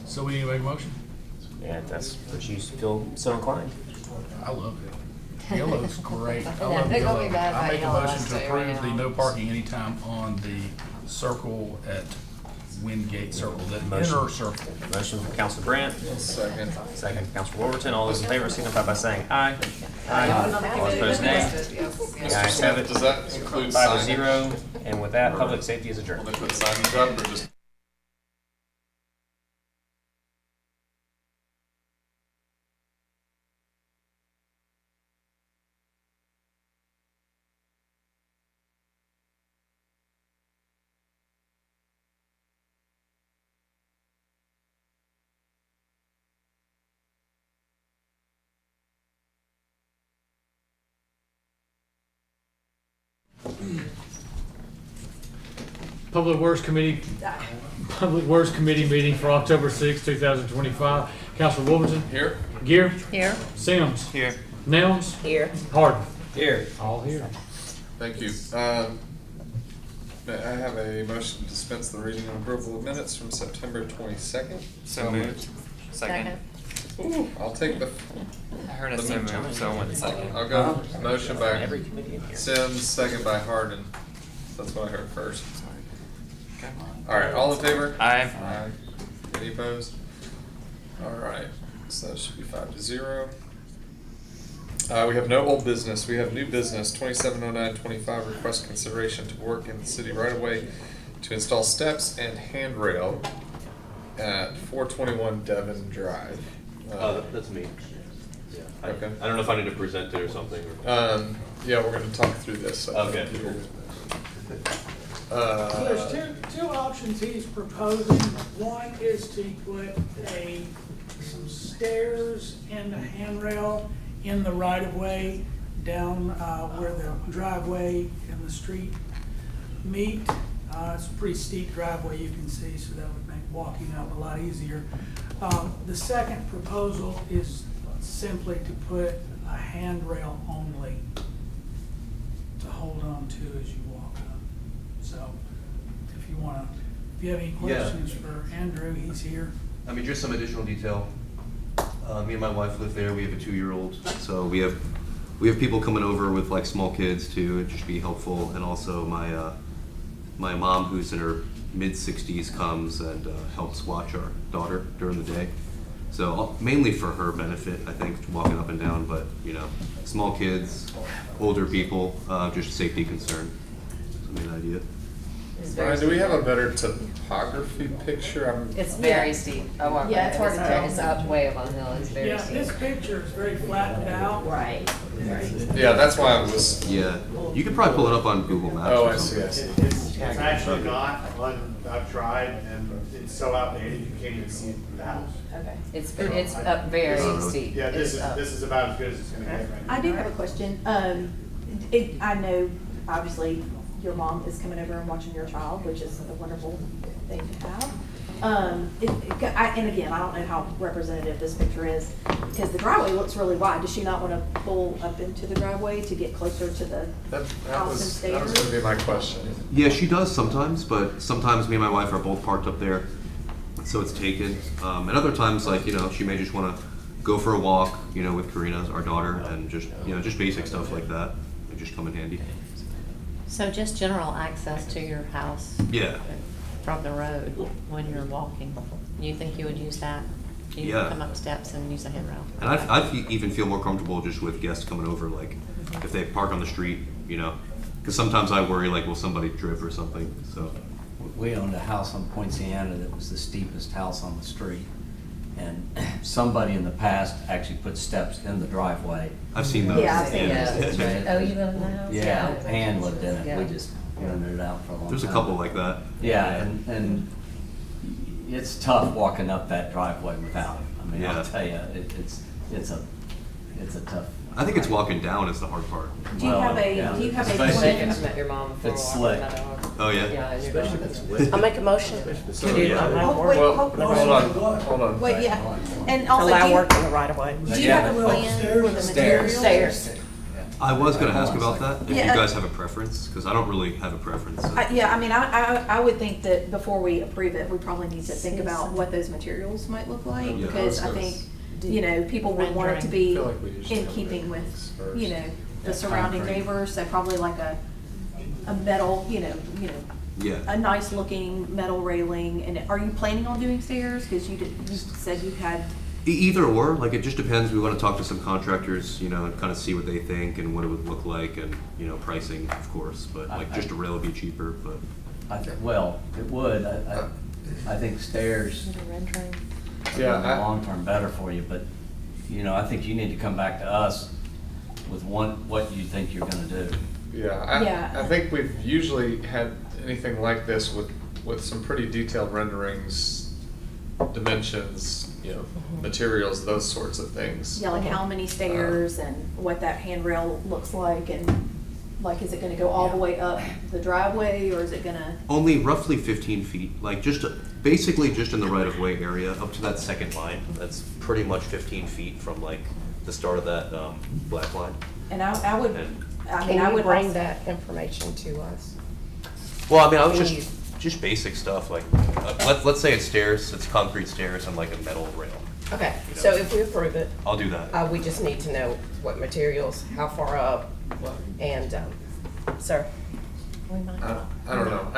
So we need to make a motion? Yeah, if that's what you feel so inclined. I love it. Yellow's great. I Yeah, love they're gonna yellow. be bad I by make a yellow, motion I'll to tell you right approve the now. no parking anytime on the circle at Wingate Circle, the Motion. inner circle. Motion from Council Brandt. Second. Second from Council Wolverton. All those in favor signify by saying aye. All opposed, nay. The ayes have it. Does that include 5-0. And with that, public safety is Will adjourned. they put signage up or just? Public Works Committee meeting for October 6, 2025. Councilor Wolverton. Here. Gear. Here. Sims. Here. Nelms. Here. Harden. Here. All here. Thank you. May I have a motion to dispense the reading and approval of minutes from September 22nd? So moved. Second. Ooh, I'll take the. I heard a so moved, so I went second. I'll go. Motion by Every committee in here. Sims, second by Harden. That's what I heard first. All right, all in favor? Aye. Aye. Any opposed? All right, so that should be 5-0. We have no old business. We have new business. 270925 request consideration to work in the city right away to install steps and handrail at 421 Devon Drive. That's me. Yeah. Okay. I don't know if I need to present it or something. Yeah, we're going to talk through this. I Okay. think. So there's two options he's proposing. One is to put some stairs and a handrail in the right of way down where the driveway and the street meet. It's a pretty steep driveway, you can see, so that would make walking out a lot easier. The second proposal is simply to put a handrail only to hold on to as you walk up. So if you have any questions for Andrew, he's here. I mean, just some additional detail. Me and my wife live there. We have a 2-year-old, so we have people coming over with like small kids to just be helpful, and also my mom, who's in her mid-60s, comes and helps watch our daughter during the day. So mainly for her benefit, I think, walking up and down. But you know, small kids, older people, just safety concern. That's the main idea. Brian, do we have a better topography picture? It's very steep. Oh, wow. Yeah, it's hard to tell. It's up way up on the hill. It's very Yeah, steep. this picture is very flattened out. Right. Yeah, that's why I was. Yeah, you could probably pull it up on Google Maps. Oh, or I see. something. It's actually not, I've tried, and it's so outdated, you can't even see it from the house. Okay. It's up very steep. Yeah, It's up. this is about as good as it's gonna get right now. I do have a question. I know, obviously, your mom is coming over and watching your child, which is a wonderful thing to have. And again, I don't know how representative this picture is, because the driveway looks really wide. Does she not want to pull up into the driveway to get closer to the house and That was stairs? gonna be my question. Yeah, she does sometimes, but sometimes me and my wife are both parked up there, so it's taken. And other times, like, you know, she may just want to go for a walk, you know, with Karina, our daughter, and just, you know, just basic stuff like that. They just come in handy. So just general access to your house? Yeah. From the road when you're walking. You think you would use that? You Yeah. come up steps and use a handrail. And even feel more comfortable just with guests coming over, like, if they park on the street, you know, because sometimes I worry, like, will somebody trip or something, so. We owned a house on Poinciana that was the steepest house on the street. And somebody in the past actually put steps in the driveway. I've seen those. Yeah, I've seen And- Oh, you live in the house? Yeah, Ann lived in it. Yeah. We just rented it out for a long time. There's a couple like that. Yeah, and it's tough walking up that driveway without it. I mean, Yeah. I'll tell you, it's a tough. I think it's walking down is the hard part. Do you have a, yeah. do you have a Especially- plan? I've met your mom before. It's walking slick. my dog. Oh, yeah? Yeah, and your dog. I'll make a motion So, to do yeah. Oh, wait, Well, hold hold on, hold on. Wait, yeah, and also, allow do you, work in the right of way. do you have a plan for the materials? Stairs. I was gonna ask about that, if you Yeah. guys have a preference, because I don't really have a preference. Yeah, I mean, I would think that before we approve it, we probably need to think about what those materials might look like, Yeah. because I think, you know, people would want it to be I feel like we usually in have keeping with, railings first. you know, the surrounding concrete. neighbors, so probably like a metal, you know, Yeah. a nice looking metal railing, and are you planning on doing stairs? Cause you said you had, Either or, like, it just depends. We want to talk to some contractors, you know, and kind of see what they think and what it would look like and, you know, pricing, of course, but like just a rail would be cheaper, but. Well, it would. I think stairs Yeah, in the long term better for you, but, you know, I think you need to come back to us with what you think you're gonna do. Yeah. I think we've usually had anything like this with some pretty detailed renderings, dimensions, you know, materials, those sorts of things. yeah, like how many stairs and what that handrail looks like, and like, is it gonna go all the way up the driveway, or is it gonna? Only roughly 15 feet, like basically just in the right of way area up to that second line. That's pretty much 15 feet from like the start of that black line. And I would, And- I mean, Can I you would bring also- that information to us? Well, I mean, I was Can just basic stuff like let's say it's stairs, it's concrete stairs and like a metal rail. Okay, so if we approve it, I'll do that. we just need to know what materials, how far up, and, sir? I don't know.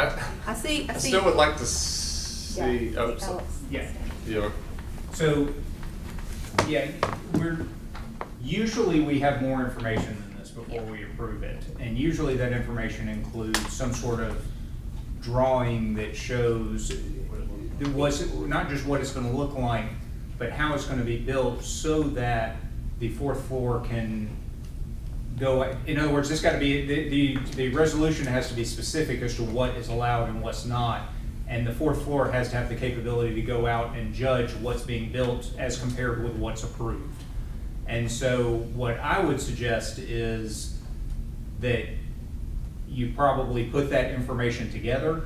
I see. I still would like to see, Yeah, oh, so, Alex. Yeah. you know, So, yeah, usually we have more information than this before we approve it. And usually that information includes some sort of drawing that shows not just what it's gonna look like, but how it's gonna be built so that the fourth floor can go, in other words, it's gotta be, the resolution has to be specific as to what is allowed and what's not. And the fourth floor has to have the capability to go out and judge what's being built as compared with what's approved. And so what I would suggest is that you probably put that information together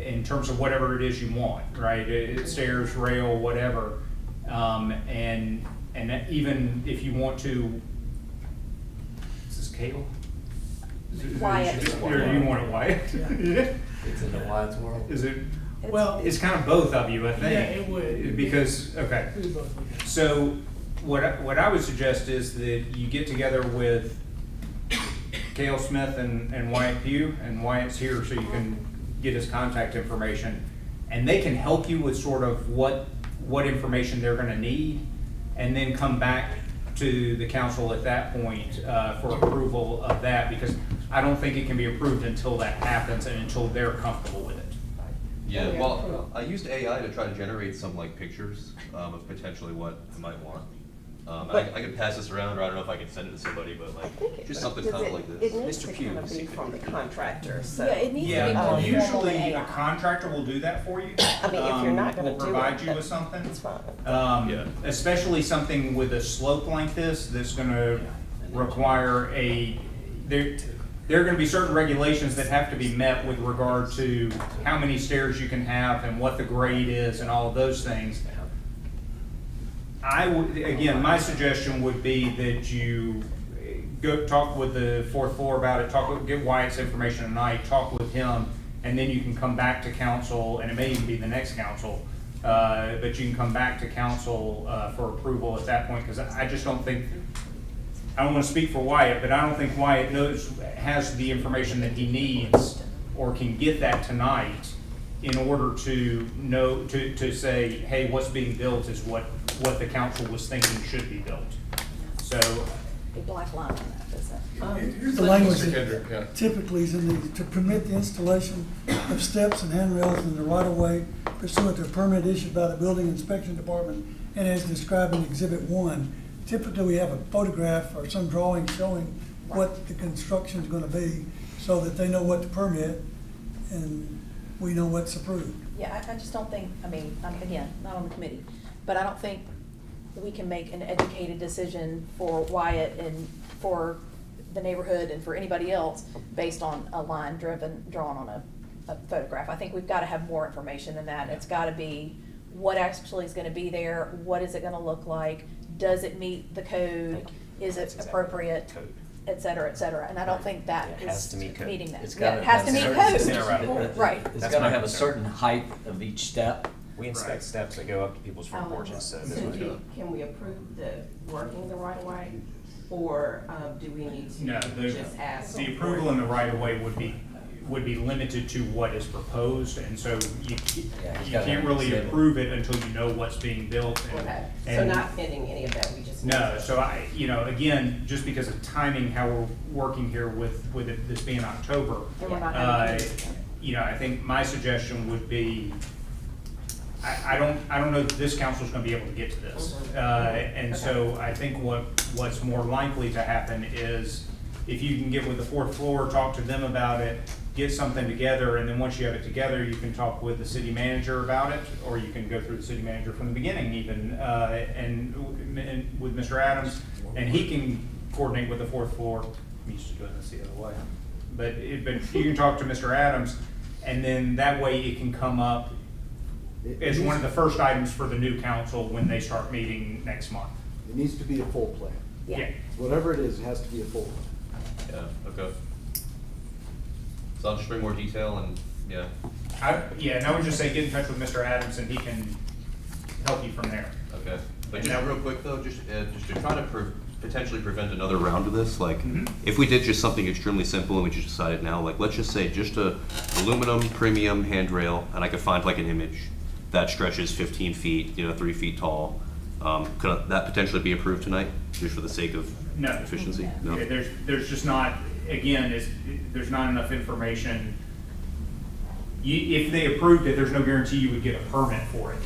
in terms of whatever it is you want, right? Stairs, rail, whatever. And that even if you want to, is this Cable? Wyatt. Or you want it Wyatt? It's in the Wyatt's world. Is it? Well, It's kind of both of you, I think. Yeah, it would. Because, okay. we both look at it. So what I would suggest is that you get together with Cale Smith and Wyatt Pugh, and Wyatt's here so you can get his contact information. And they can help you with sort of what information they're gonna need, and then come back to the council at that point for approval of that, because I don't think it can be approved until that happens and until they're comfortable with it. Yeah, well, I used AI to try to generate some like pictures of potentially what I might want. I could pass this around, or I don't know if I can send it to somebody, but like just something kind of like this. It needs to kind of be from the contractor, so. Yeah, it needs to be Yeah, more formal usually than a AI. contractor will do that for you. I mean, if you're not gonna Will do it, provide you then with something. it's fine. Yeah. Especially something with a slope like this, that's gonna require there are gonna be certain regulations that have to be met with regard to how many stairs you can have and what the grade is and all of those things. I would, again, my suggestion would be that you go talk with the fourth floor about it, get Wyatt's information tonight, talk with him, and then you can come back to council, and it may even be the next council, but you can come back to council for approval at that point, because I just don't think, I don't want to speak for Wyatt, but I don't think Wyatt has the information that he needs or can get that tonight in order to know, to say, hey, what's being built is what the council was thinking should be built. So, Big black line on that, isn't it? Here's the language Mr. Kendrick, yeah. that typically is in the, to permit the installation of steps and handrails in the right of way pursuant to a permit issued by the building inspection department and as described in Exhibit 1. Typically, we have a photograph or some drawing showing what the construction is gonna be so that they know what to permit and we know what's approved. Yeah, I just don't think, I mean, I'm, again, not on the committee, but I don't think we can make an educated decision for Wyatt and for the neighborhood and for anybody else based on a line drawn on a photograph. I think we've gotta have more information than that. It's gotta be what actually is gonna be there, what is it gonna look like, does it meet the code, is it appropriate, et cetera, et cetera. And I don't think that It has is to meet code. meeting that. It's Yeah, gotta it has to have meet certain- code. Right. It's That's gotta my have a concern. certain height of each step. We inspect steps that go up to people's front porches, so. Can we approve the working the right of way? Or do we need to no, just ask? the approval in the right-of-way would be limited to what is proposed, and so you gotta can't have really exhibit. approve it until you know what's being built. Okay, so and- not pending any of that, we just. No, so again, just because of timing, how we're working here with this being October, And we're not having kids. I think my suggestion would be, I don't know that this council's gonna be able to get to this. And so I think what's more likely to happen is if you can get with the fourth floor, talk to them about it, get something together, and then once you have it together, you can talk with the city manager about it, or you can go through the city manager from the beginning even, and with Mr. Adams, and he can coordinate with the fourth floor. I'm used to doing this the other way. But you can talk to Mr. Adams, and then that way it can come up as one of the first items for the new council when they start meeting next month. It needs to be a full plan. Yeah. Whatever it is, it has to be a full plan. Yeah, okay. So I'll just bring more detail and, yeah. And I would just say get in touch with Mr. Adams and he can help you from there. Okay, but And just that- real quick though, just to try to potentially prevent another round of this, like, Mhm. if we did just something extremely simple and we just decided now, like, let's just say just a aluminum premium handrail, and I could find like an image that stretches 15 feet, 3 feet tall, could that potentially be approved tonight, just for the sake of No. efficiency? No? Yeah, there's just not, again, there's not enough information. If they approved it, there's no guarantee you would get a permit for it.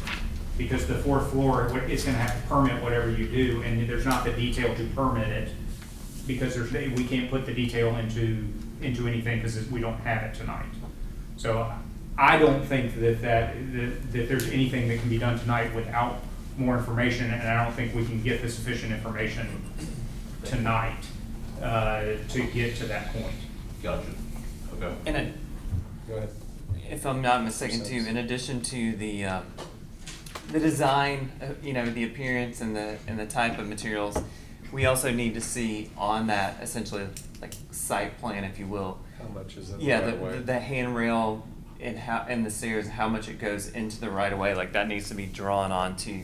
Because the fourth floor, it's gonna have to permit whatever you do, and there's not the detail to permit it. Because we can't put the detail into anything, because we don't have it tonight. So I don't think that there's anything that can be done tonight without more information, and I don't think we can get the sufficient information tonight to get to that point. Gotcha, okay. And Go ahead. if I'm not mistaken too, in addition to the design, the appearance and the type of materials, we also need to see on that essentially like site plan, if you will. How much is in the Yeah, right of way? the handrail and the stairs, how much it goes into the right of way, like that needs to be drawn onto,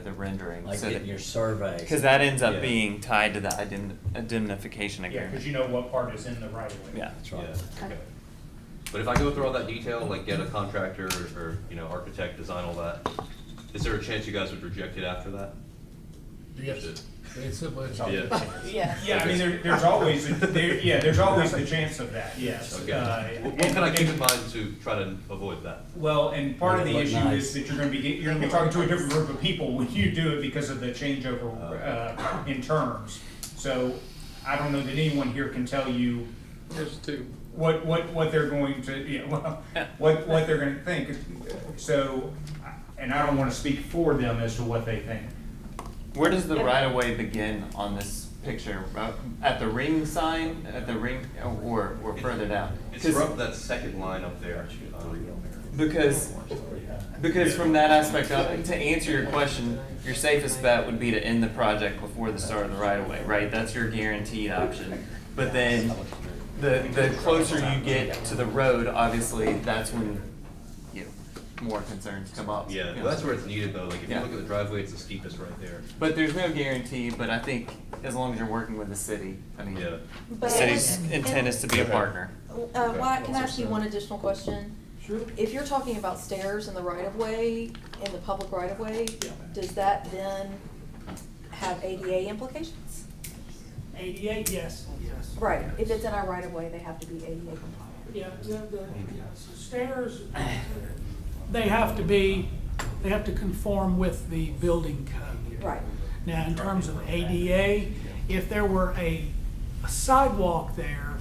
the rendering. Like so in that- your survey. Because that ends up Yeah. being tied to the indemnification Yeah, agreement. because you know what part is in the right of way. Yeah. That's right. Yeah, okay. But if I go through all that detail, like get a contractor or, architect, design all that, is there a chance you guys would reject it after that? Yes. It's simple as Yeah. Yeah. Yeah, I mean, there's always the chance of that, yes. Okay. What can I keep in mind to try to avoid that? Well, and part of the Look issue nice. is that you're gonna be talking to a different group of people when you do it because of the changeover in terms. So I don't know that anyone here can tell you There's two. what they're going to, what they're gonna think. So, and I don't wanna speak for them as to what they think. Where does the right of way begin on this picture? At the ring sign, or further down? It's from that second line up there. Because from that aspect of, to answer your question, your safest bet would be to end the project before the start of the right of way, right? That's your guaranteed option. But then the closer you get to the road, obviously, that's when more concerns come up. Yeah, well, that's where it's needed though, like if you Yeah. look at the driveway, it's the steepest right there. But there's no guarantee, but I think as long as you're working with the city, I mean, Yeah. the city's intent is to be a partner. Wyatt, can I ask you one additional question? If you're talking about stairs in the right of way, in the public right of way, does that then have ADA implications? ADA, yes. Right, if it's in our right of way, they have to be ADA compliant. Yeah, the stairs, they have to conform with the building code. Right. Now, in terms of ADA, if there were a sidewalk there,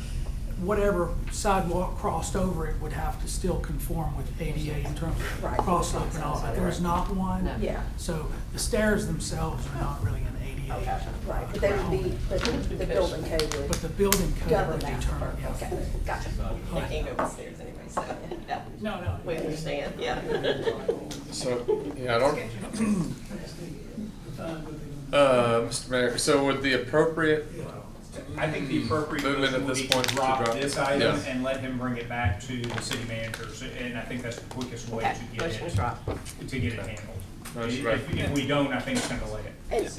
whatever sidewalk crossed over it would have to still conform with ADA in terms of Right. cross-up and all, but there's not one. No. Yeah. So the stairs themselves are not really an ADA. Okay, right, but they would be, but the building code would. But the building code govern would that. determine, yeah. Okay, gotcha. They can't go upstairs anyway, so, yeah. No. We understand, yeah. So, yeah, I don't, Mr. Mayor, so would the appropriate I think the appropriate movement at motion would this be to point to drop drop- this item yeah. and let him bring it back to the city manager, and I think that's the quickest way Okay, to get motion it, to drop. to get it handled. That's right. If we don't, I think it's gonna delay it.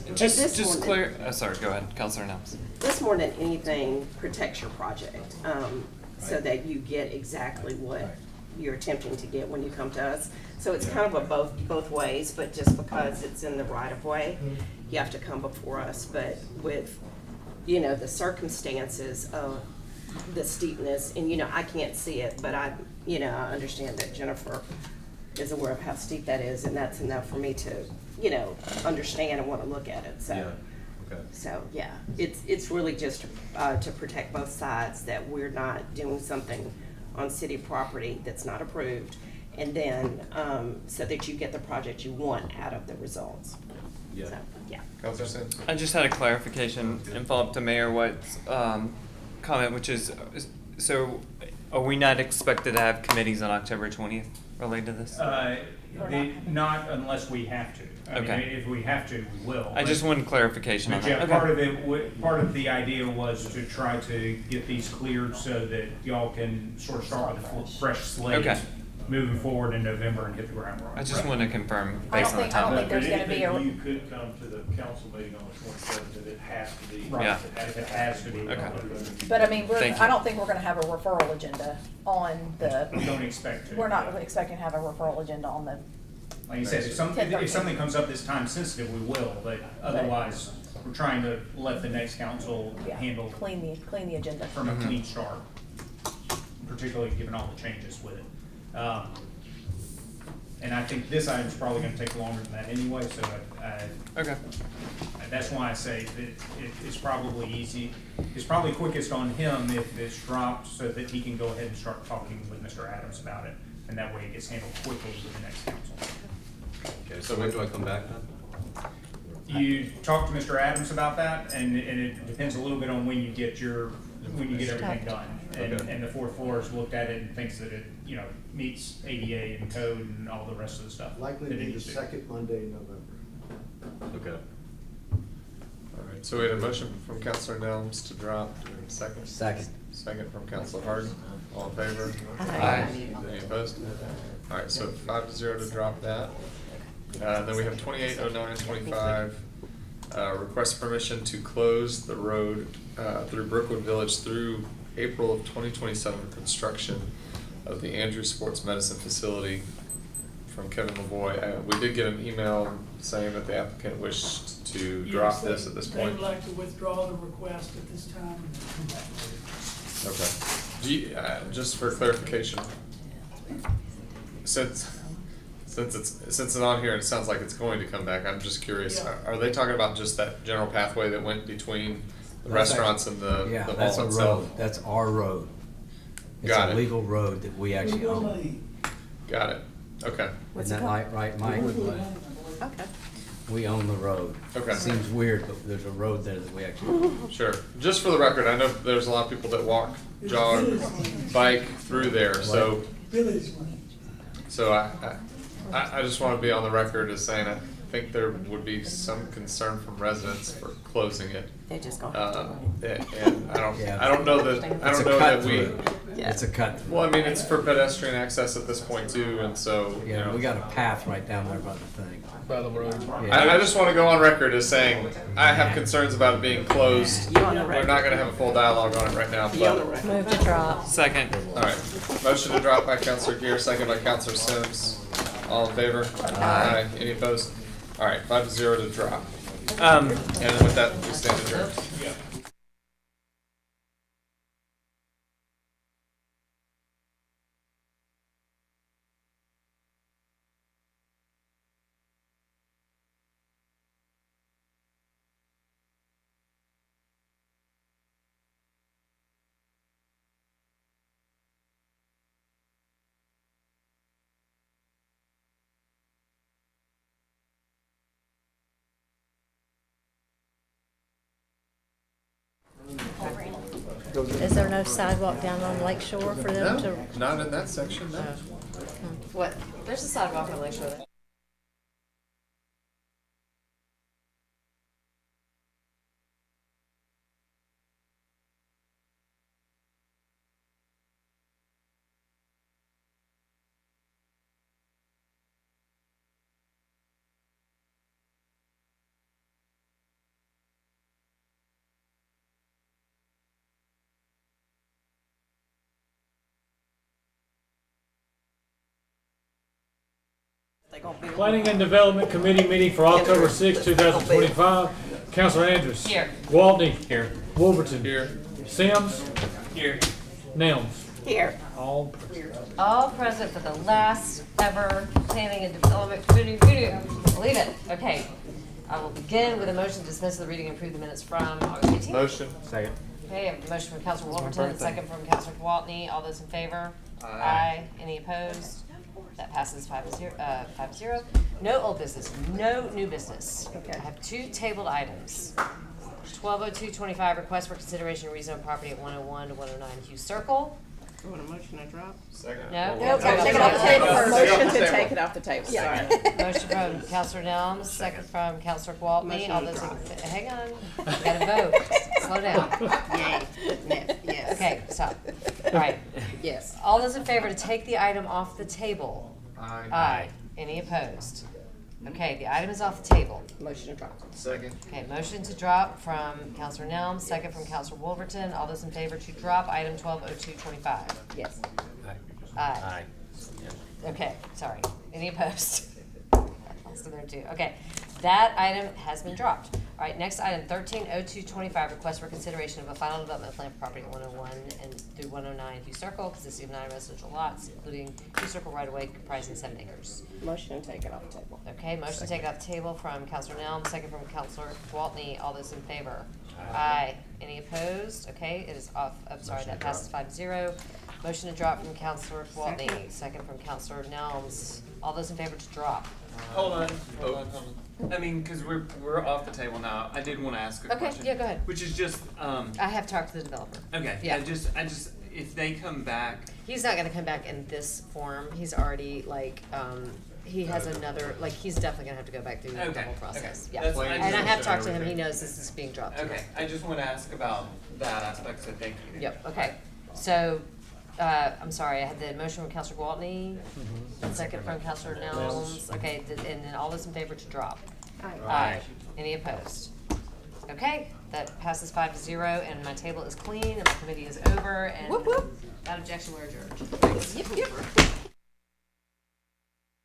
And Just this more clear, sorry, go ahead, Counselor Nelms. This more than anything protects your project, so that you get exactly what you're attempting to get when you come to us. So it's kind of a both ways, but just because it's in the right of way, you have to come before us. But with, the circumstances of the steepness, and, I can't see it, but I understand that Jennifer is aware of how steep that is, and that's enough for me to, understand and want to look at it, so. Yeah, okay. So, yeah, it's really just to protect both sides, that we're not doing something on city property that's not approved, and then, so that you get the project you want out of the results. Yeah. So, yeah. Counselor Sims? I just had a clarification and follow up to Mayor White's comment, which is, so are we not expected to have committees on October 20th related to this? Not unless we have to. I mean, Okay. if we have to, we will. I just wanted clarification on But yeah, that. part of the idea was to try to get these cleared so that y'all can sort of start with a fresh slate. Okay. Moving forward in November and hit the ground running. I just want to confirm I based don't on the think- I don't time. think there's gonna be a- You could come to the council meeting on the 27th if it has to be. Right, Yeah. if it has to be. Okay. But I mean, Thank you. I don't think we're gonna have a referral agenda on the, We don't expect to. we're not expecting to have a referral agenda on the, Like you said, if something comes up that's time sensitive, we will, but otherwise, we're trying to let the next council yeah, handle clean the agenda. from a clean start, particularly given all the changes with it. And I think this item's probably gonna take longer than that anyway, so Okay. that's why I say that it's probably easy. It's probably quickest on him if it's dropped so that he can go ahead and start talking with Mr. Adams about it. And that way it gets handled quickly with the next council. Okay, so when do I come back then? You talk to Mr. Adams about that, and it depends a little bit on when you get everything done. Okay. And the fourth floor has looked at it and thinks that it, meets ADA and code and all the rest of the stuff. Likely that to it be the needs to. second Monday in November. Okay. All right, so we had a motion from Counselor Nelms to drop. Do we have a second? Second. Second from Counselor Harden. All in favor? Aye. Any opposed? All right, so 5-0 to drop that. Then we have 280925, request permission to close the road through Brookwood Village through April of 2027 for construction of the Andrew Sports Medicine Facility from Kevin LaVoy. We did get an email saying that the applicant wished to drop Yes, this at this They point. would like to withdraw the request at this time and then come back later. Okay. Do you, just for clarification, since it's on here and it sounds like it's going to come back, I'm just curious, Yeah. are they talking about just that general pathway that went between the restaurants and the Yeah, mall that's a itself? road, that's our road. It's Got a it. legal road that we actually own. Got it, okay. Isn't that right, Mike? Okay. We own the road. Okay. Seems weird, but there's a road there that we actually own. Sure, just for the record, I know there's a lot of people that walk, jog, bike through there, so, Village. so I just wanna be on the record as saying I think there would be some concern from residents for closing it. They just gonna have to. And I don't know that, I It's don't a know cut that we, through. It's a cut. Well, I mean, it's for pedestrian access at this point too, and so, you Yeah, know. we got a path right down there by the thing. By the road. I just want to go on record as saying I have concerns about it being closed. We're not going to have a full dialogue on it right now. But, Move to drop. Second. all right, motion to drop by Counselor Gear, second by Counselor Sims. All in favor? Aye. Any opposed? All right, 5-0 to drop. And with that, we stand adjourned. Is there no sidewalk down on Lake Shore for them to? No, not in that section, no. What? There's a sidewalk on Lake Shore. Planning and Development Committee meeting for October 6, 2025. Counselor Andrews. Here. Gwaltney. Here. Wolverton. Here. Sims. Here. Nelms. Here. All present for the last ever Planning and Development Committee meeting. Believe it. Okay. I will begin with a motion to dismiss the reading and approve the minutes from August 18th. Motion. Second. Okay, I have a motion from Counselor Wolverton, a second from Counselor Gwaltney. All those in favor? Aye. Any opposed? That passes 5-0. No old business, no new business. Okay. I have two tabled items. 120225, request for consideration of rezone property at 101 to 109 Hughes Circle. You want a motion to drop? Second. No? No, take it off the table first. Motion to take it off the table, sorry. Motion from Counselor Nelms, second from Counselor Gwaltney. All those in, hang on, you gotta vote. Slow down. Yay. Yes. Okay, stop. All right. Yes. All those in favor to take the item off the table? Aye. Aye. Any opposed? Okay, the item is off the table. Motion to drop. Second. Okay, motion to drop from Counselor Nelms, second from Counselor Wolverton. All those in favor to drop item 120225? Yes. Aye. Okay, sorry. Any opposed? Also there too. Okay, that item has been dropped. All right, next item, 130225, request for consideration of a final development plan for property 101 and through 109 Hughes Circle, consisting of 9 residential lots, including Hughes Circle right-of-way comprising 7 acres. Motion to take it off the table. Okay, motion to take it off the table from Counselor Nelms, second from Counselor Gwaltney. All those in favor? Aye. Any opposed? Okay, it is off. I'm sorry, that passes 5-0. Motion to drop from Counselor Gwaltney, second from Counselor Nelms. All those in favor to drop? Hold on. I mean, because we're off the table now. I did want to ask a question. Okay, yeah, go ahead. Which is just I have talked to the developer. okay. Yeah. I just if they come back. He's not gonna come back in this form. He's already like, he has another, like, he's definitely gonna have to go back through the Okay, whole process. okay. Yeah, That's- and I have talked to him. He knows this is being dropped. Okay, I just want to ask about that aspect. So thank you. Yep. Okay. So, I'm sorry. I had the motion from Counselor Gwaltney, second from Counselor Nelms. Okay, and then all those in favor to drop. Aye. Any opposed? Okay, that passes 5-0, and my table is clean, and my committee is over, and Whoop, whoop. without objection, we're adjourned. Yep, yep.